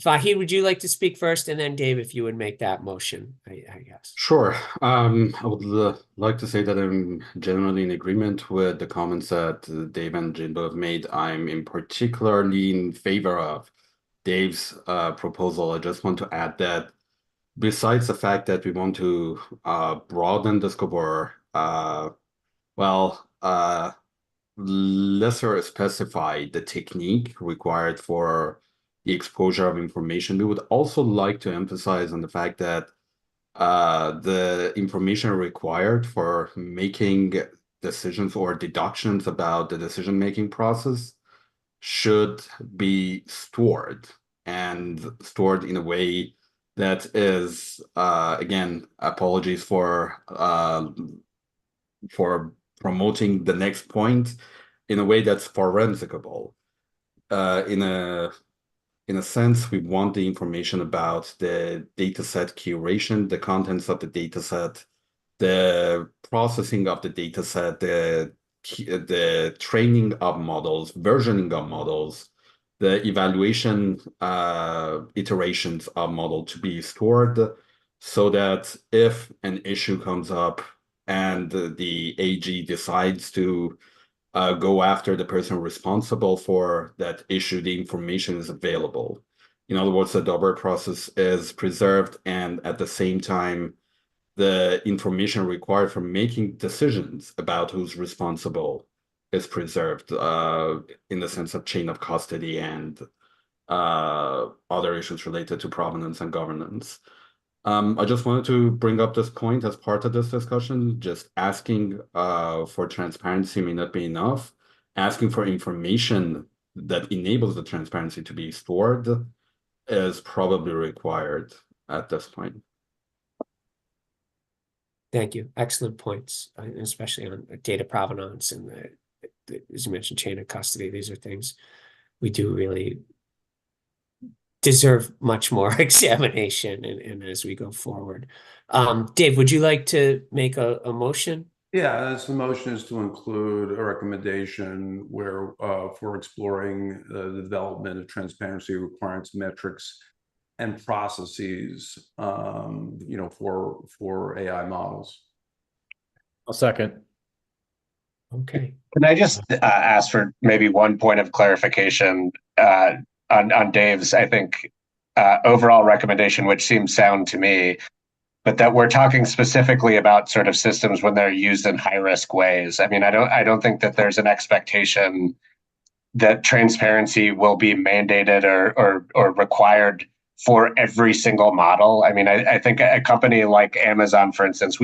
S1: Fahid, would you like to speak first, and then Dave, if you would make that motion, I guess.
S5: Sure. I would like to say that I'm generally in agreement with the comments that Dave and Jimbo have made. I'm in particularly in favor of Dave's proposal. I just want to add that besides the fact that we want to broaden the scope or lesser specify the technique required for the exposure of information, we would also like to emphasize on the fact that the information required for making decisions or deductions about the decision-making process should be stored and stored in a way that is, again, apologies for promoting the next point, in a way that's forensicable. In a sense, we want the information about the dataset curation, the contents of the dataset, the processing of the dataset, the training of models, versioning of models, the evaluation iterations of model to be stored, so that if an issue comes up and the AG decides to go after the person responsible for that issue, the information is available. In other words, the Dober process is preserved, and at the same time, the information required for making decisions about who's responsible is preserved in the sense of chain of custody and other issues related to provenance and governance. I just wanted to bring up this point as part of this discussion. Just asking for transparency may not be enough. Asking for information that enables the transparency to be stored is probably required at this point.
S1: Thank you. Excellent points, especially on data provenance and as you mentioned, chain of custody. These are things we do really deserve much more examination and as we go forward. Dave, would you like to make a motion?
S8: Yeah, the motion is to include a recommendation where for exploring the development of transparency requirements, metrics, and processes, for AI models.
S10: I'll second.
S1: Okay.
S11: Can I just ask for maybe one point of clarification on Dave's, I think, overall recommendation, which seems sound to me, but that we're talking specifically about sort of systems when they're used in high-risk ways. I mean, I don't think that there's an expectation that transparency will be mandated or required for every single model. I mean, I think a company like Amazon, for instance,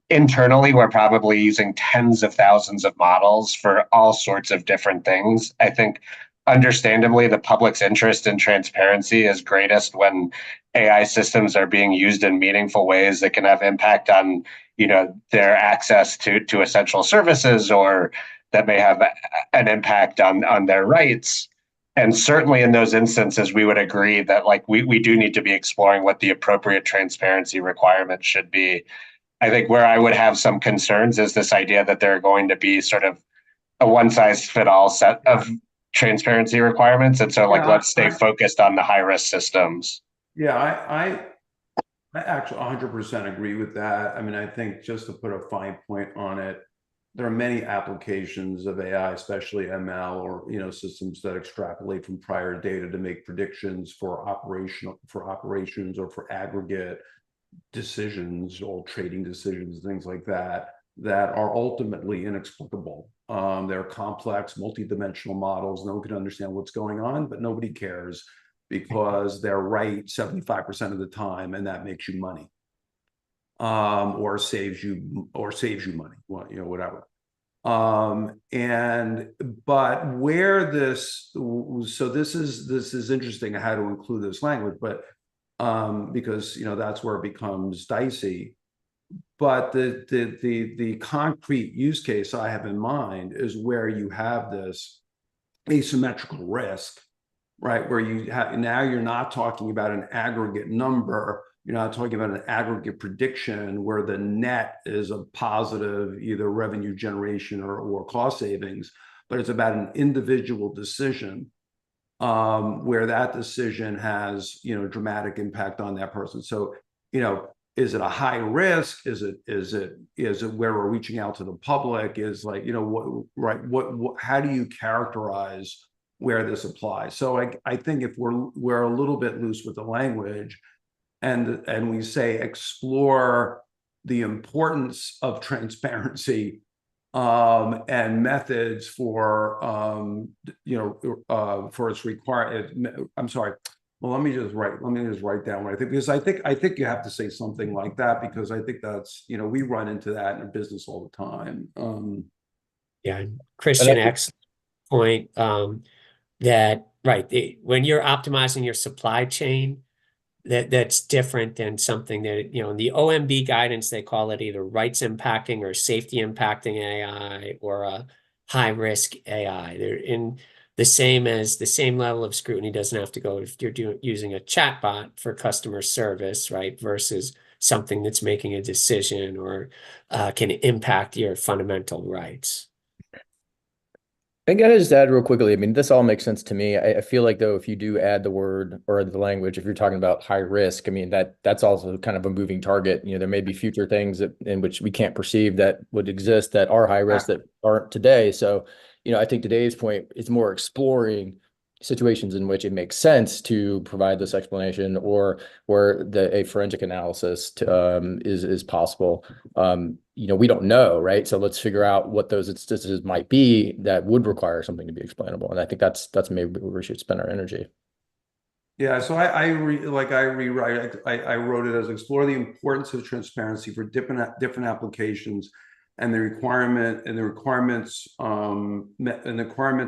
S11: internally, we're probably using tens of thousands of models for all sorts of different things. I think, understandably, the public's interest in transparency is greatest when AI systems are being used in meaningful ways that can have impact on, their access to essential services, or that may have an impact on their rights. And certainly in those instances, we would agree that we do need to be exploring what the appropriate transparency requirements should be. I think where I would have some concerns is this idea that there are going to be sort of a one-size-fits-all set of transparency requirements. And so let's stay focused on the high-risk systems.
S8: Yeah, I actually 100% agree with that. I mean, I think just to put a fine point on it, there are many applications of AI, especially ML or systems that extrapolate from prior data to make predictions for operations or for aggregate decisions or trading decisions, things like that are ultimately inexplicable. They're complex, multidimensional models. No one can understand what's going on, but nobody cares because they're right 75% of the time, and that makes you money, or saves you money, whatever. But where this is interesting how to include this language, but because that's where it becomes dicey. But the concrete use case I have in mind is where you have this asymmetrical risk, right? Where now you're not talking about an aggregate number. You're not talking about an aggregate prediction where the net is a positive, either revenue generation or cost savings, but it's about an individual decision where that decision has, dramatic impact on that person. So, is it a high risk? Is it where we're reaching out to the public? Is how do you characterize where this applies? So I think if we're a little bit loose with the language, and we say explore the importance of transparency and methods for its well, let me just write down what I think, because I think you have to say something like that, because I think that's, we run into that in business all the time.
S1: Yeah, Christian, excellent point. That right, when you're optimizing your supply chain, that's different than something that, in the OMB guidance, they call it either rights impacting or safety impacting AI or a high risk AI. They're in the same level of scrutiny doesn't have to go if you're using a chatbot for customer service, right? Versus something that's making a decision or can impact your fundamental rights.
S10: I gotta just add real quickly. I mean, this all makes sense to me. I feel like though, if you do add the word or the language, if you're talking about high risk, I mean that's also kind of a moving target. There may be future things in which we can't perceive that would exist that are high risk that aren't today. So, I think today's point is more exploring situations in which it makes sense to provide this explanation or where a forensic analysis is possible. We don't know, right? So let's figure out what those instances might be that would require something to be explainable. And I think that's maybe where we should spend our energy.
S8: Yeah, so I wrote it as explore the importance of transparency for different applications and the requirements,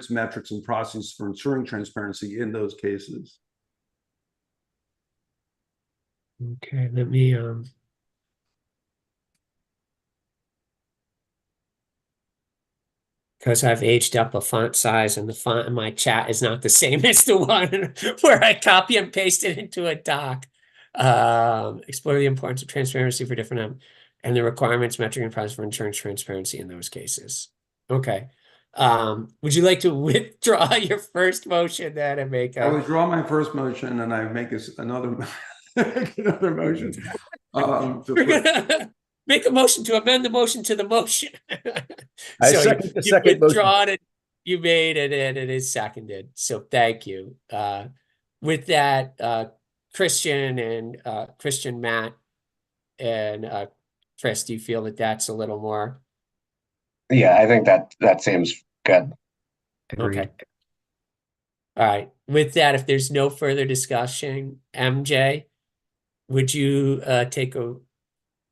S8: metrics, and processes for ensuring transparency in those cases.
S1: Okay, let me because I've aged up a font size and the font in my chat is not the same as the one where I copy and paste it into a doc. Explore the importance of transparency for different and the requirements, metric, and process for ensuring transparency in those cases. Okay. Would you like to withdraw your first motion then and make
S8: I withdraw my first motion and I make another motion.
S1: Make a motion to amend the motion to the motion.
S10: I second the second motion.
S1: Withdrawn it, you made it, and it is seconded. So thank you. With that, Christian, Matt, and Chris, do you feel that that's a little more?
S11: Yeah, I think that seems good.
S9: Agreed.
S1: Okay. All right. With that, if there's no further discussion, MJ, would you take a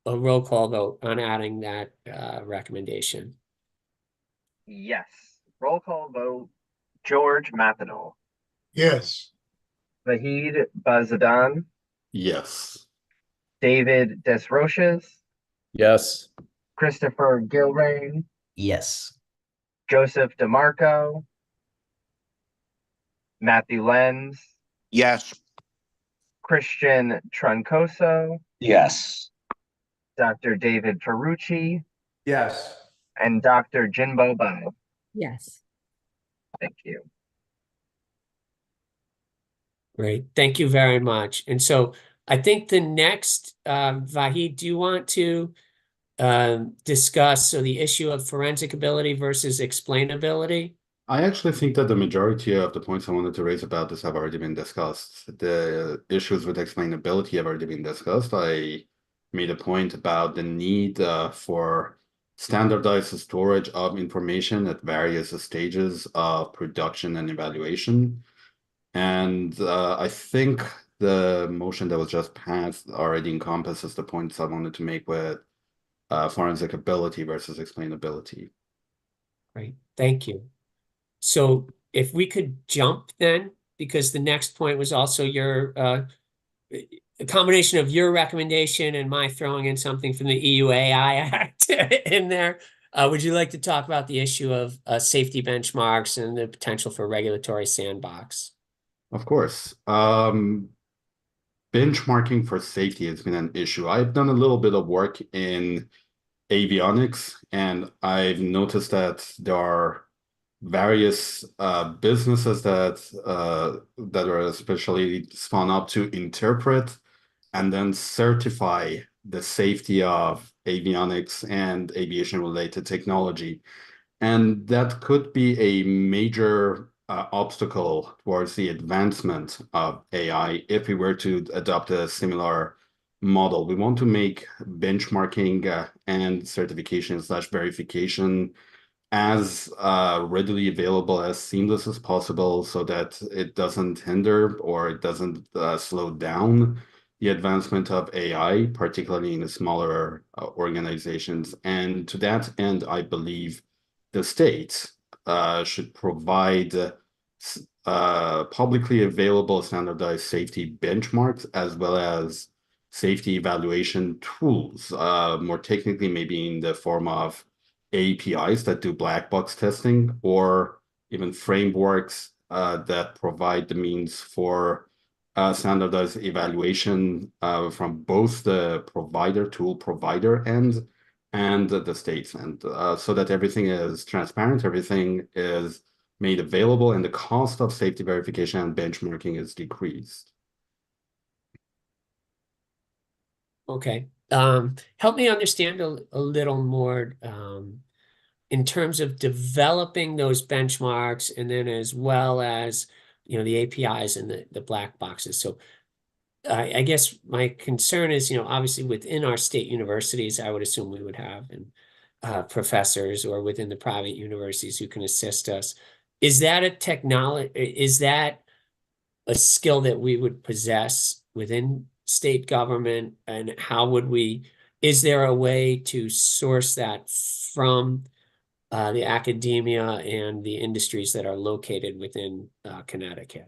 S1: roll call vote on adding that recommendation?
S3: Yes. Roll call vote. George Mathadol.
S4: Yes.
S3: Vahid Bazadan.
S5: Yes.
S3: David Desroches.
S10: Yes.
S3: Christopher Gilrain.
S9: Yes.
S3: Joseph DeMarco. Matthew Lenz.
S12: Yes.
S3: Christian Troncoso.
S11: Yes.
S3: Dr. David Ferrucci.
S8: Yes.
S3: And Dr. Jinbo Bao.
S14: Yes.
S3: Thank you.
S1: Great. Thank you very much. And so I think the next, Vahid, do you want to discuss the issue of forensic ability versus explainability?
S5: I actually think that the majority of the points I wanted to raise about this have already been discussed. The issues with explainability have already been discussed. I made a point about the need for standardized storage of information at various stages of production and evaluation. And I think the motion that was just passed already encompasses the points I wanted to make with forensic ability versus explainability.
S1: Great. Thank you. So if we could jump then, because the next point was also your a combination of your recommendation and my throwing in something from the EU AI Act in there. Would you like to talk about the issue of safety benchmarks and the potential for regulatory sandbox?
S5: Of course. Benchmarking for safety has been an issue. I've done a little bit of work in avionics, and I've noticed that there are various businesses that are especially spun up to interpret and then certify the safety of avionics and aviation-related technology. And that could be a major obstacle towards the advancement of AI if we were to adopt a similar model. We want to make benchmarking and certification/verification as readily available, as seamless as possible, so that it doesn't hinder or it doesn't slow down the advancement of AI, particularly in the smaller organizations. And to that end, I believe the states should provide publicly available standardized safety benchmarks as well as safety evaluation tools, more technically maybe in the form of APIs that do black box testing, or even frameworks that provide the means for standardized evaluation from both the tool provider end and the states end, so that everything is transparent, everything is made available, and the cost of safety verification and benchmarking is decreased.
S1: Okay. Help me understand a little more in terms of developing those benchmarks, and then as well as, the APIs and the black boxes. So I guess my concern is, obviously within our state universities, I would assume we would have professors, or within the private universities who can assist us. Is that a skill that we would possess within state government? And is there a way to source that from the academia and the industries that are located within Connecticut?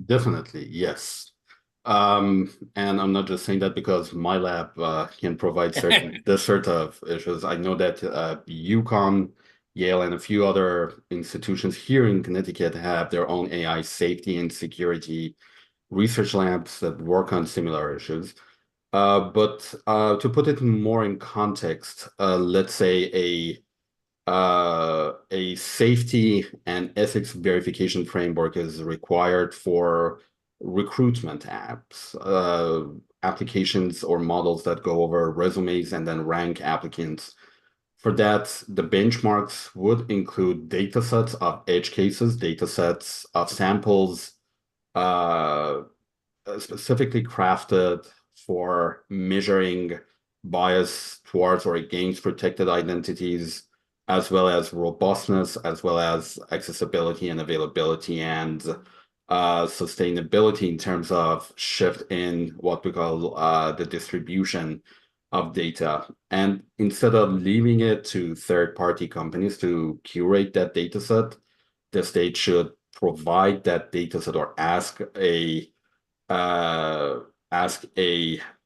S5: Definitely, yes. And I'm not just saying that because my lab can provide this sort of issues. I know that UConn, Yale, and a few other institutions here in Connecticut have their own AI safety and security research labs that work on similar issues. But to put it more in context, let's say a safety and ethics verification framework is required for recruitment apps, applications or models that go over resumes and then rank applicants. For that, the benchmarks would include data sets of edge cases, data sets of samples, specifically crafted for measuring bias towards or against protected identities, as well as robustness, as well as accessibility and availability, and sustainability in terms of shift in what we call the distribution of data. And instead of leaving it to third-party companies to curate that data set, the state should provide that data set, or ask a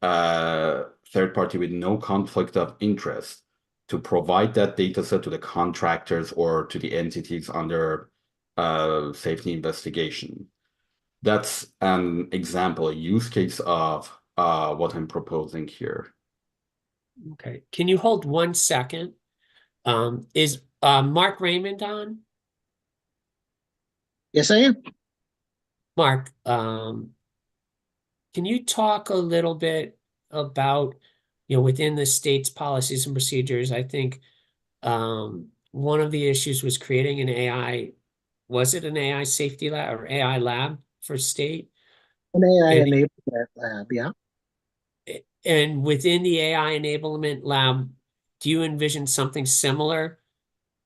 S5: third party with no conflict of interest to provide that data set to the contractors or to the entities under safety investigation. That's an example, a use case of what I'm proposing here.
S1: Okay. Can you hold 1 second? Is Mark Raymond on?
S15: Yes, I am.
S1: Mark, can you talk a little bit about, within the state's policies and procedures? I think one of the issues was creating an AI, was it an AI safety lab or AI lab for state?
S15: An AI enablement lab, yeah.
S1: And within the AI enablement lab, do you envision something similar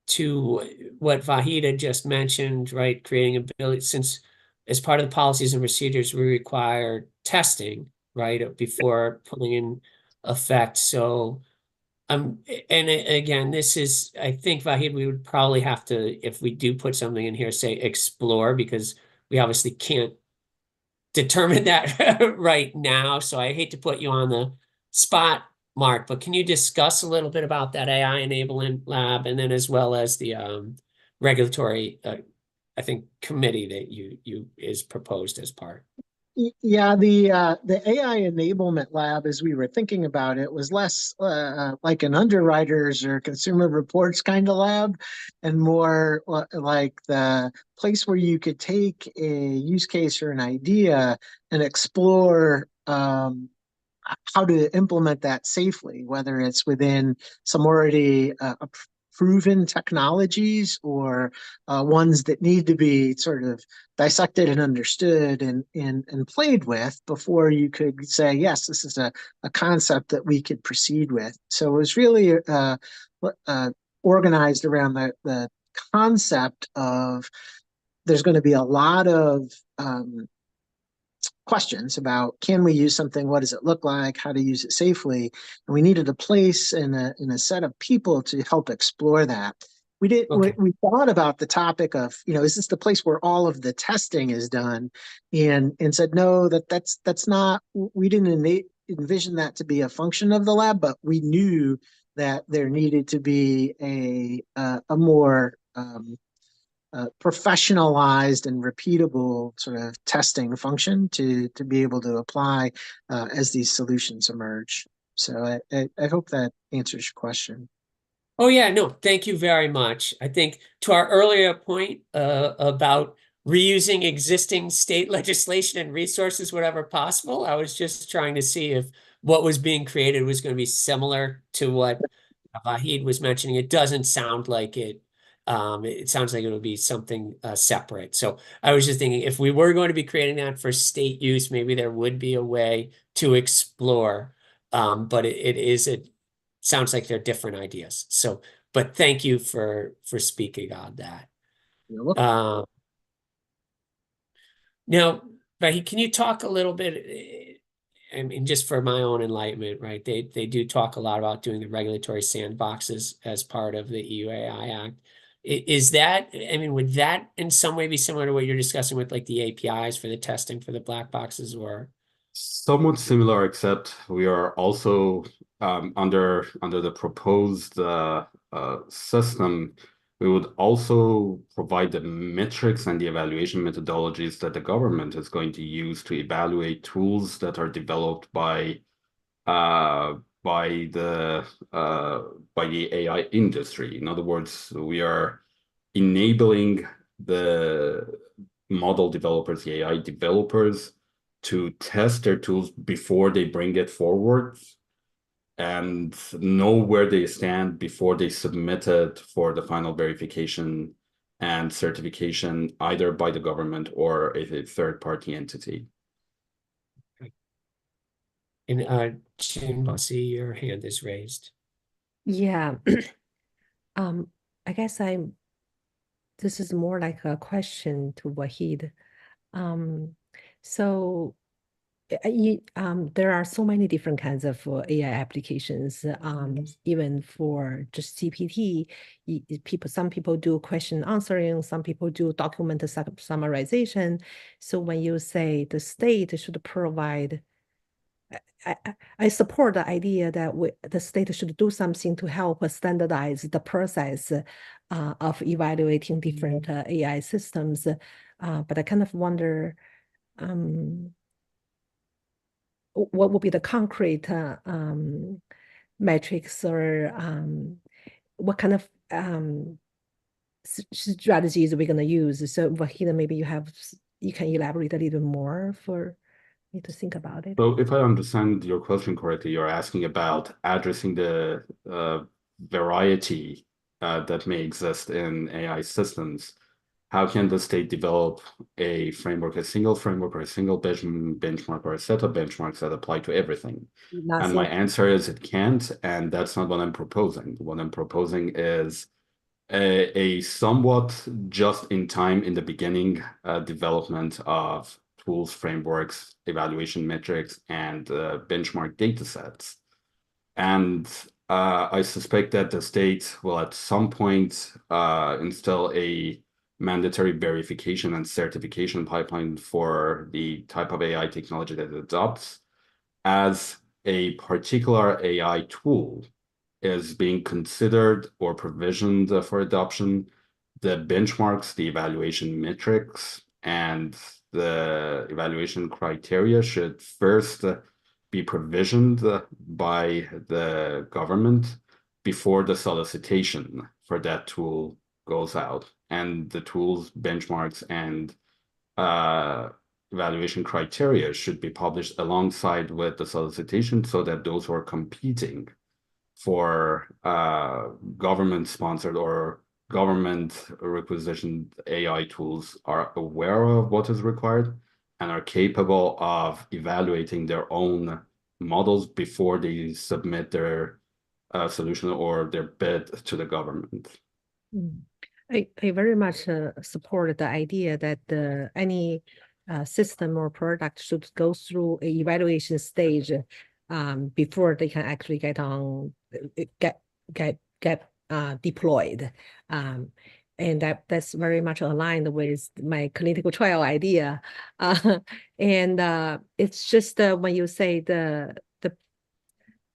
S1: to what Vahida just mentioned, right? Creating ability, since as part of the policies and procedures, we require testing, right, before putting in effect. So, and again, this is, I think, Vahid, we would probably have to, if we do put something in here, say explore, because we obviously can't determine that right now. So I hate to put you on the spot, Mark, but can you discuss a little bit about that AI enablement lab, and then as well as the regulatory, I think, committee that you is proposed as part?
S15: Yeah, the AI enablement lab, as we were thinking about it, was less like an underwriters or consumer reports kind of lab, and more like the place where you could take a use case or an idea and explore how to implement that safely, whether it's within some already proven technologies or ones that need to be sort of dissected and understood and played with before you could say, yes, this is a concept that we could proceed with. So it was really organized around the concept of there's going to be a lot of questions about, can we use something? What does it look like? How to use it safely? And we needed a place and a set of people to help explore that. We thought about the topic of, is this the place where all of the testing is done? And said, no, that's not, we didn't envision that to be a function of the lab, but we knew that there needed to be a more professionalized and repeatable sort of testing function to be able to apply as these solutions emerge. So I hope that answers your question.
S1: Oh yeah, no, thank you very much. I think to our earlier point about reusing existing state legislation and resources wherever possible, I was just trying to see if what was being created was going to be similar to what Vahid was mentioning. It doesn't sound like it. It sounds like it would be something separate. So I was just thinking if we were going to be creating that for state use, maybe there would be a way to explore. But it sounds like they're different ideas. So, but thank you for speaking on that.
S15: You're welcome.
S1: Now, Vahid, can you talk a little bit, I mean, just for my own enlightenment, right? They do talk a lot about doing the regulatory sandboxes as part of the EU AI Act. Is that, I mean, would that in some way be similar to what you're discussing with like the APIs for the testing for the black boxes, or?
S5: Somewhat similar, except we are also under the proposed system, we would also provide the metrics and the evaluation methodologies that the government is going to use to evaluate tools that are developed by the AI industry. In other words, we are enabling the model developers, the AI developers, to test their tools before they bring it forward and know where they stand before they submit it for the final verification and certification, either by the government or a third-party entity.
S1: And Jim, I see your hand is raised.
S14: Yeah. I guess this is more like a question to Wahid. So there are so many different kinds of AI applications, even for just GPT. Some people do question answering, some people do document summarization. So when you say the state should provide, I support the idea that the state should do something to help standardize the process of evaluating different AI systems. But I kind of wonder, what would be the concrete metrics, or what kind of strategies are we going to use? So Vahid, maybe you can elaborate a little more for me to think about it.
S5: So if I understand your question correctly, you're asking about addressing the variety that may exist in AI systems. How can the state develop a framework, a single framework, or a single benchmark, or a set of benchmarks that apply to everything? And my answer is it can't, and that's not what I'm proposing. What I'm proposing is a somewhat just in time in the beginning development of tools, frameworks, evaluation metrics, and benchmark data sets. And I suspect that the state will at some point install a mandatory verification and certification pipeline for the type of AI technology that it adopts, as a particular AI tool is being considered or provisioned for adoption. The benchmarks, the evaluation metrics, and the evaluation criteria should first be provisioned by the government before the solicitation for that tool goes out. And the tools, benchmarks, and evaluation criteria should be published alongside with the solicitation, so that those who are competing for government-sponsored or government-requisitioned AI tools are aware of what is required and are capable of evaluating their own models before they submit their solution or their bid to the government.
S14: I very much support the idea that any system or product should go through a evaluation stage before they can actually get deployed. And that's very much aligned with my clinical trial idea. And it's just when you say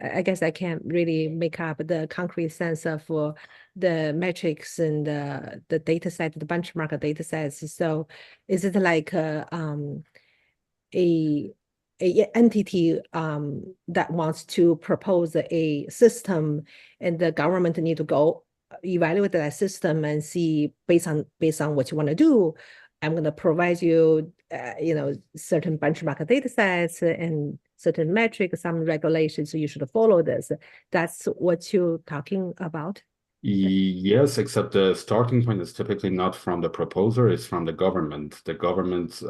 S14: I guess I can't really make up the concrete sense of the metrics and the data set, the benchmark data sets. So is it like a entity that wants to propose a system, and the government need to go evaluate that system and see based on what you want to do, I'm going to provide you certain benchmark data sets and certain metrics, some regulations, so you should follow this. That's what you're talking about?
S5: Yes, except the starting point is typically not from the proposer, it's from the government. The government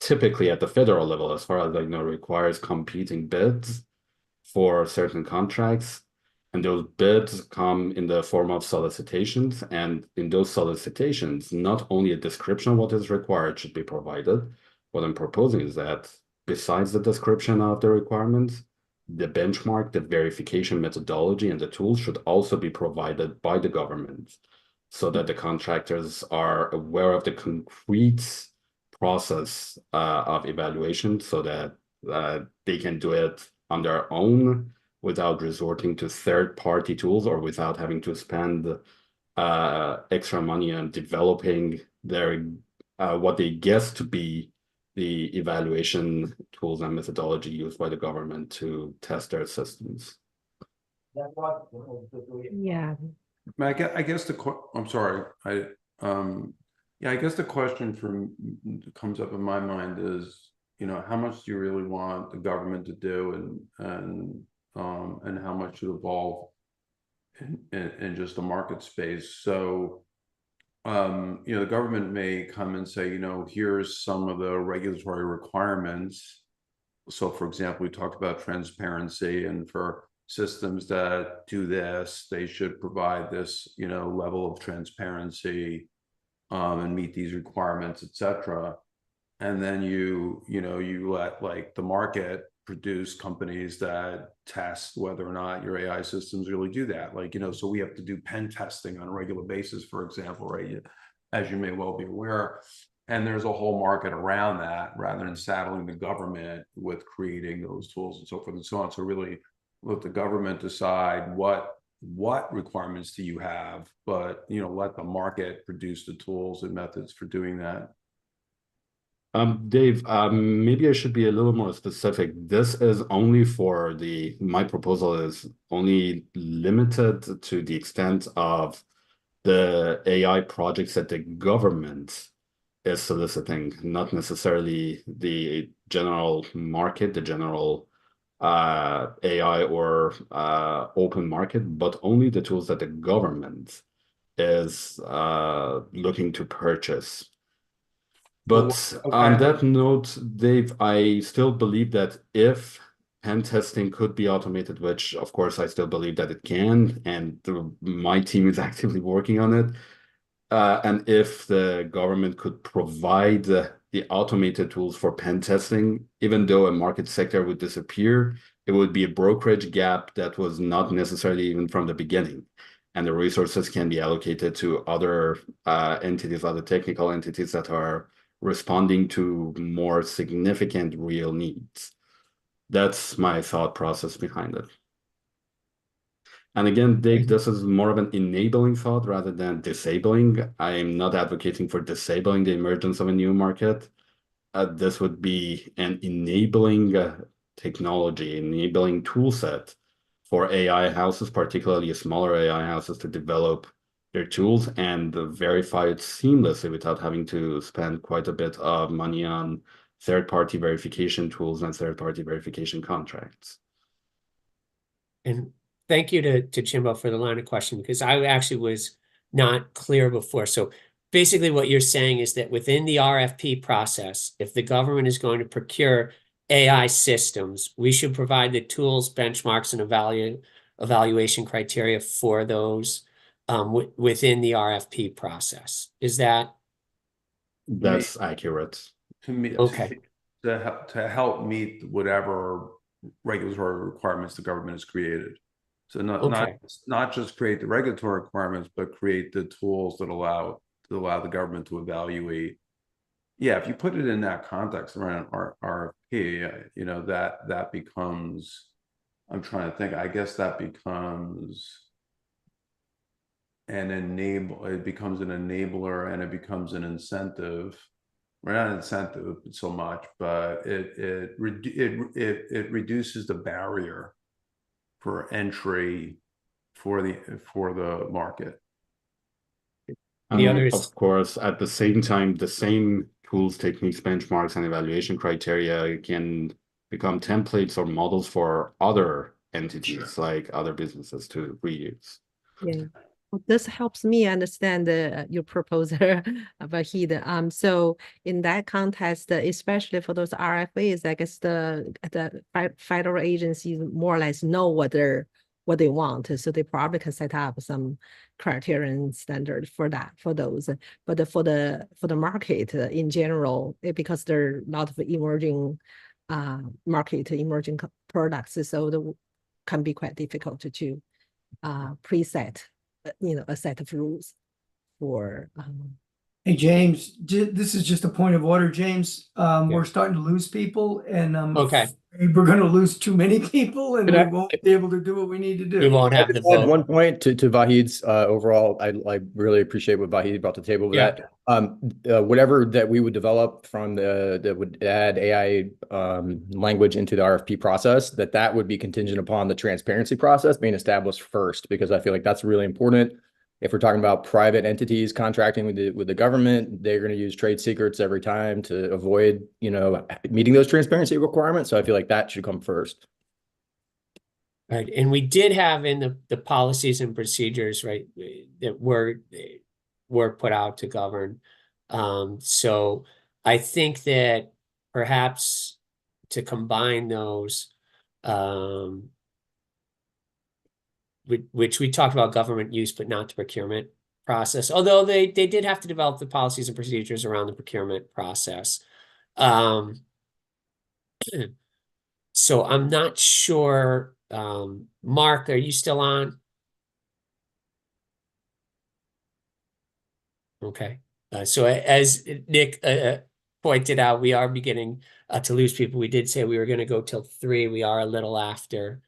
S5: typically at the federal level, as far as I know, requires competing bids for certain contracts. And those bids come in the form of solicitations. And in those solicitations, not only a description of what is required should be provided. What I'm proposing is that besides the description of the requirements, the benchmark, the verification methodology, and the tools should also be provided by the government so that the contractors are aware of the concrete process of evaluation so that they can do it on their own without resorting to third-party tools or without having to spend extra money on developing their what they guess to be the evaluation tools and methodology used by the government to test their systems.
S14: Yeah.
S8: I guess I'm sorry. I guess the question comes up in my mind is, how much do you really want the government to do, and how much should evolve in just the market space? So, the government may come and say, here's some of the regulatory requirements. So, for example, we talked about transparency, and for systems that do this, they should provide this, level of transparency and meet these requirements, etc. And then you let like the market produce companies that test whether or not your AI systems really do that. So we have to do pen testing on a regular basis, for example, right? As you may well be aware. And there's a whole market around that rather than saddling the government with creating those tools and so forth and so on. So really let the government decide what requirements do you have, but let the market produce the tools and methods for doing that.
S5: Dave, maybe I should be a little more specific. This is only for my proposal is only limited to the extent of the AI projects that the government is soliciting, not necessarily the general market, the general AI or open market, but only the tools that the government is looking to purchase. But on that note, Dave, I still believe that if pen testing could be automated, which of course I still believe that it can, and my team is actively working on it, and if the government could provide the automated tools for pen testing, even though a market sector would disappear, it would be a brokerage gap that was not necessarily even from the beginning. And the resources can be allocated to other entities, other technical entities that are responding to more significant real needs. That's my thought process behind it. And again, Dave, this is more of an enabling thought rather than disabling. I'm not advocating for disabling the emergence of a new market. This would be an enabling technology, enabling tool set for AI houses, particularly smaller AI houses, to develop their tools and verify it seamlessly without having to spend quite a bit of money on third-party verification tools and third-party verification contracts.
S1: And thank you to Chimbo for the line of question, because I actually was not clear before. So basically what you're saying is that within the RFP process, if the government is going to procure AI systems, we should provide the tools, benchmarks, and evaluation criteria for those within the RFP process. Is that
S5: That's accurate.
S8: To me,
S1: okay?
S8: to help meet whatever regulatory requirements the government has created. So not just create the regulatory requirements, but create the tools that allow the government to evaluate. Yeah, if you put it in that context around RFP, you know, that becomes, I'm trying to think, I guess that becomes it becomes an enabler, and it becomes an incentive. We're not incentive so much, but it reduces the barrier for entry for the market.
S5: Of course, at the same time, the same tools, techniques, benchmarks, and evaluation criteria can become templates or models for other entities, like other businesses, to reuse.
S14: Yeah. Well, this helps me understand your proposer, Vahid. So in that context, especially for those RFAs, I guess the federal agencies more or less know what they want, so they probably can set up some criterion standard for those. But for the market in general, because there are a lot of emerging emerging products, so it can be quite difficult to preset, a set of rules for.
S2: Hey, James, this is just a point of order, James. We're starting to lose people, and
S1: Okay.
S2: we're going to lose too many people, and we won't be able to do what we need to do.
S1: We won't have the vote.
S10: One point to Vahid's overall, I really appreciate what Vahid brought to the table with that. Whatever that we would develop from that would add AI language into the RFP process, that would be contingent upon the transparency process being established first, because I feel like that's really important. If we're talking about private entities contracting with the government, they're going to use trade secrets every time to avoid, meeting those transparency requirements. So I feel like that should come first.
S1: Right, and we did have in the policies and procedures, right, that were put out to govern. So I think that perhaps to combine those, which we talked about government use, but not the procurement process, although they did have to develop the policies and procedures around the procurement process. So I'm not sure, Mark, are you still on? Okay, so as Nick pointed out, we are beginning to lose people. We did say we were going to go till 3. We are a little after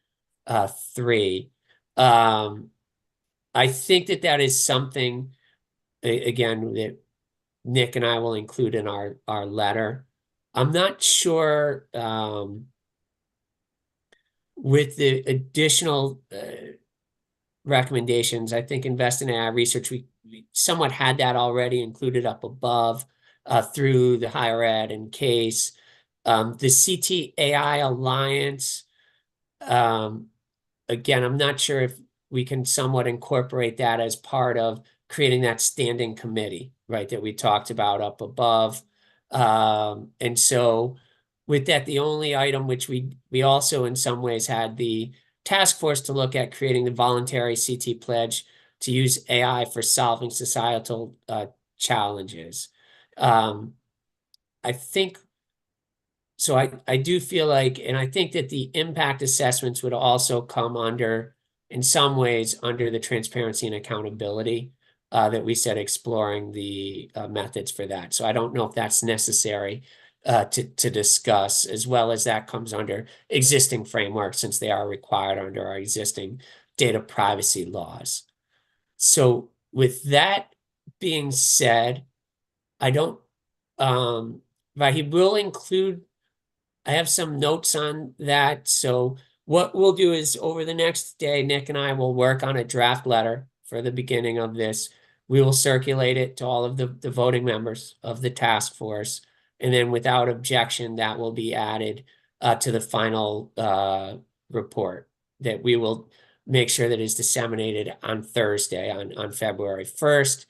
S1: 3. I think that is something, again, that Nick and I will include in our letter. I'm not sure with the additional recommendations. I think Invest in AI Research, we somewhat had that already included up above through the higher ed and CASE. The CT AI Alliance, again, I'm not sure if we can somewhat incorporate that as part of creating that standing committee, right, that we talked about up above. And so with that, the only item which we also in some ways had the task force to look at creating the voluntary CT pledge to use AI for solving societal challenges. I think, so I do feel like, and I think that the impact assessments would also come under, in some ways, under the transparency and accountability that we said, exploring the methods for that. So I don't know if that's necessary to discuss, as well as that comes under existing frameworks, since they are required under our existing data privacy laws. So with that being said, I don't, he will include, I have some notes on that. So what we'll do is over the next day, Nick and I will work on a draft letter for the beginning of this. We will circulate it to all of the voting members of the task force. And then without objection, that will be added to the final report that we will make sure that is disseminated on Thursday, on February 1st.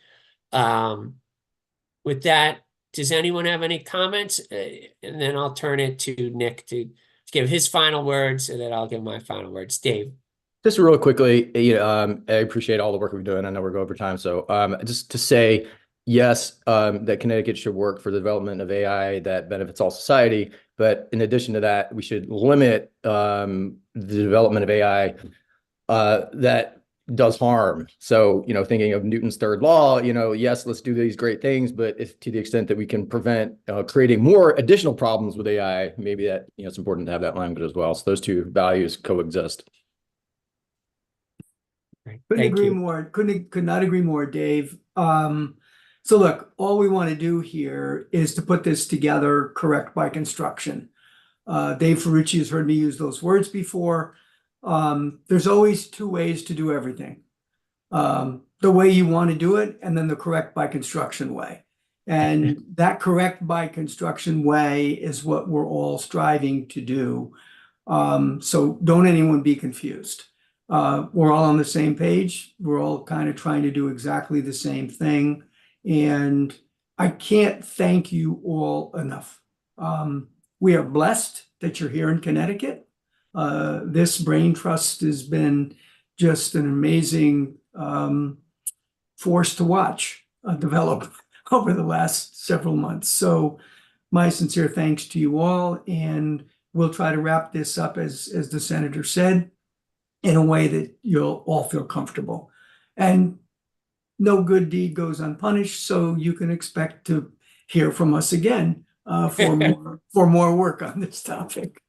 S1: With that, does anyone have any comments? And then I'll turn it to Nick to give his final words, and then I'll give my final words. Dave.
S10: Just real quickly, I appreciate all the work we've done. I know we're going over time. So just to say, yes, that Connecticut should work for the development of AI that benefits all society. But in addition to that, we should limit the development of AI that does harm. So, thinking of Newton's third law, yes, let's do these great things, but if to the extent that we can prevent creating more additional problems with AI, maybe that, it's important to have that language as well. So those two values coexist.
S2: Couldn't agree more. Could not agree more, Dave. So look, all we want to do here is to put this together correct by construction. Dave Ferrucci has heard me use those words before. There's always two ways to do everything. The way you want to do it, and then the correct by construction way. And that correct by construction way is what we're all striving to do. So don't anyone be confused. We're all on the same page. We're all kind of trying to do exactly the same thing. And I can't thank you all enough. We are blessed that you're here in Connecticut. This Brain Trust has been just an amazing force to watch develop over the last several months. So my sincere thanks to you all. And we'll try to wrap this up, as the senator said, in a way that you'll all feel comfortable. And no good deed goes unpunished, so you can expect to hear from us again for more work on this topic.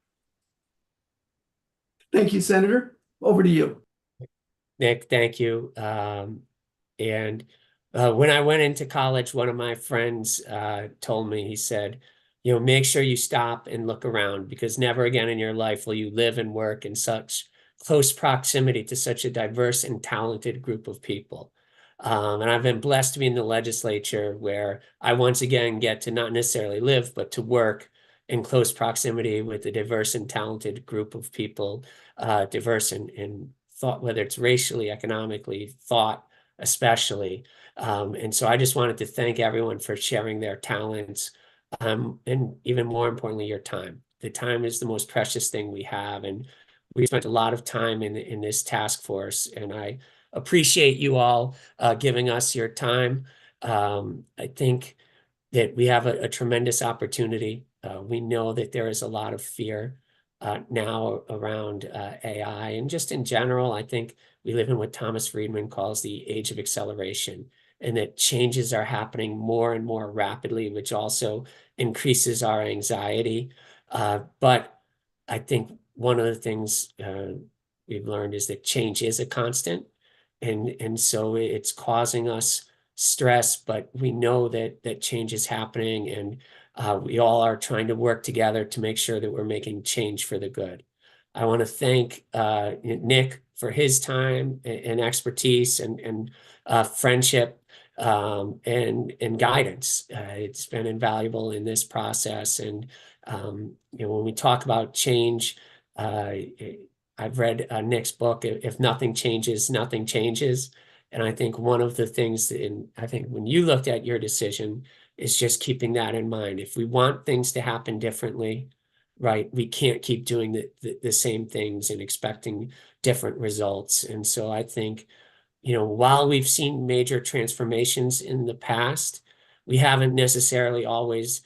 S2: Thank you, Senator. Over to you.
S1: Nick, thank you. And when I went into college, one of my friends told me, he said, make sure you stop and look around, because never again in your life will you live and work in such close proximity to such a diverse and talented group of people. And I've been blessed to be in the legislature, where I once again get to not necessarily live, but to work in close proximity with a diverse and talented group of people, diverse in thought, whether it's racially, economically, thought especially. And so I just wanted to thank everyone for sharing their talents, and even more importantly, your time. The time is the most precious thing we have, and we spent a lot of time in this task force, and I appreciate you all giving us your time. I think that we have a tremendous opportunity. We know that there is a lot of fear now around AI, and just in general, I think we live in what Thomas Friedman calls the age of acceleration, and that changes are happening more and more rapidly, which also increases our anxiety. But I think one of the things we've learned is that change is a constant, and so it's causing us stress, but we know that change is happening, and we all are trying to work together to make sure that we're making change for the good. I want to thank Nick for his time and expertise and friendship and guidance. It's been invaluable in this process. And when we talk about change, I've read Nick's book, If Nothing Changes, Nothing Changes. And I think one of the things, I think when you looked at your decision, is just keeping that in mind. If we want things to happen differently, right, we can't keep doing the same things and expecting different results. And so I think, while we've seen major transformations in the past, we haven't necessarily always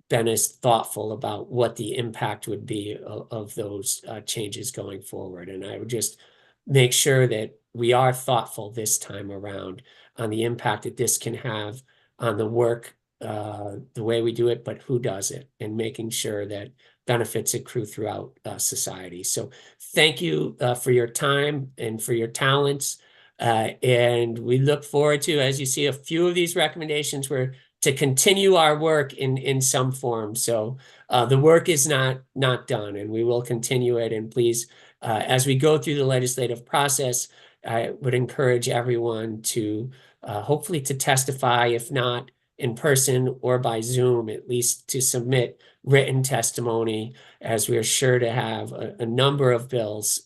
S1: been as thoughtful about what the impact would be of those changes going forward. And I would just make sure that we are thoughtful this time around on the impact that this can have on the work, the way we do it, but who does it, and making sure that benefits accrue throughout society. So thank you for your time and for your talents. And we look forward to, as you see, a few of these recommendations were to continue our work in some form. So the work is not done, and we will continue it. And please, as we go through the legislative process, I would encourage everyone to hopefully to testify, if not in person or by Zoom, at least to submit written testimony, as we are sure to have a number of bills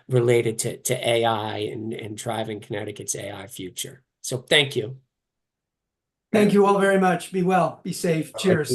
S1: related to AI and driving Connecticut's AI future. So thank you.
S2: Thank you all very much. Be well, be safe. Cheers.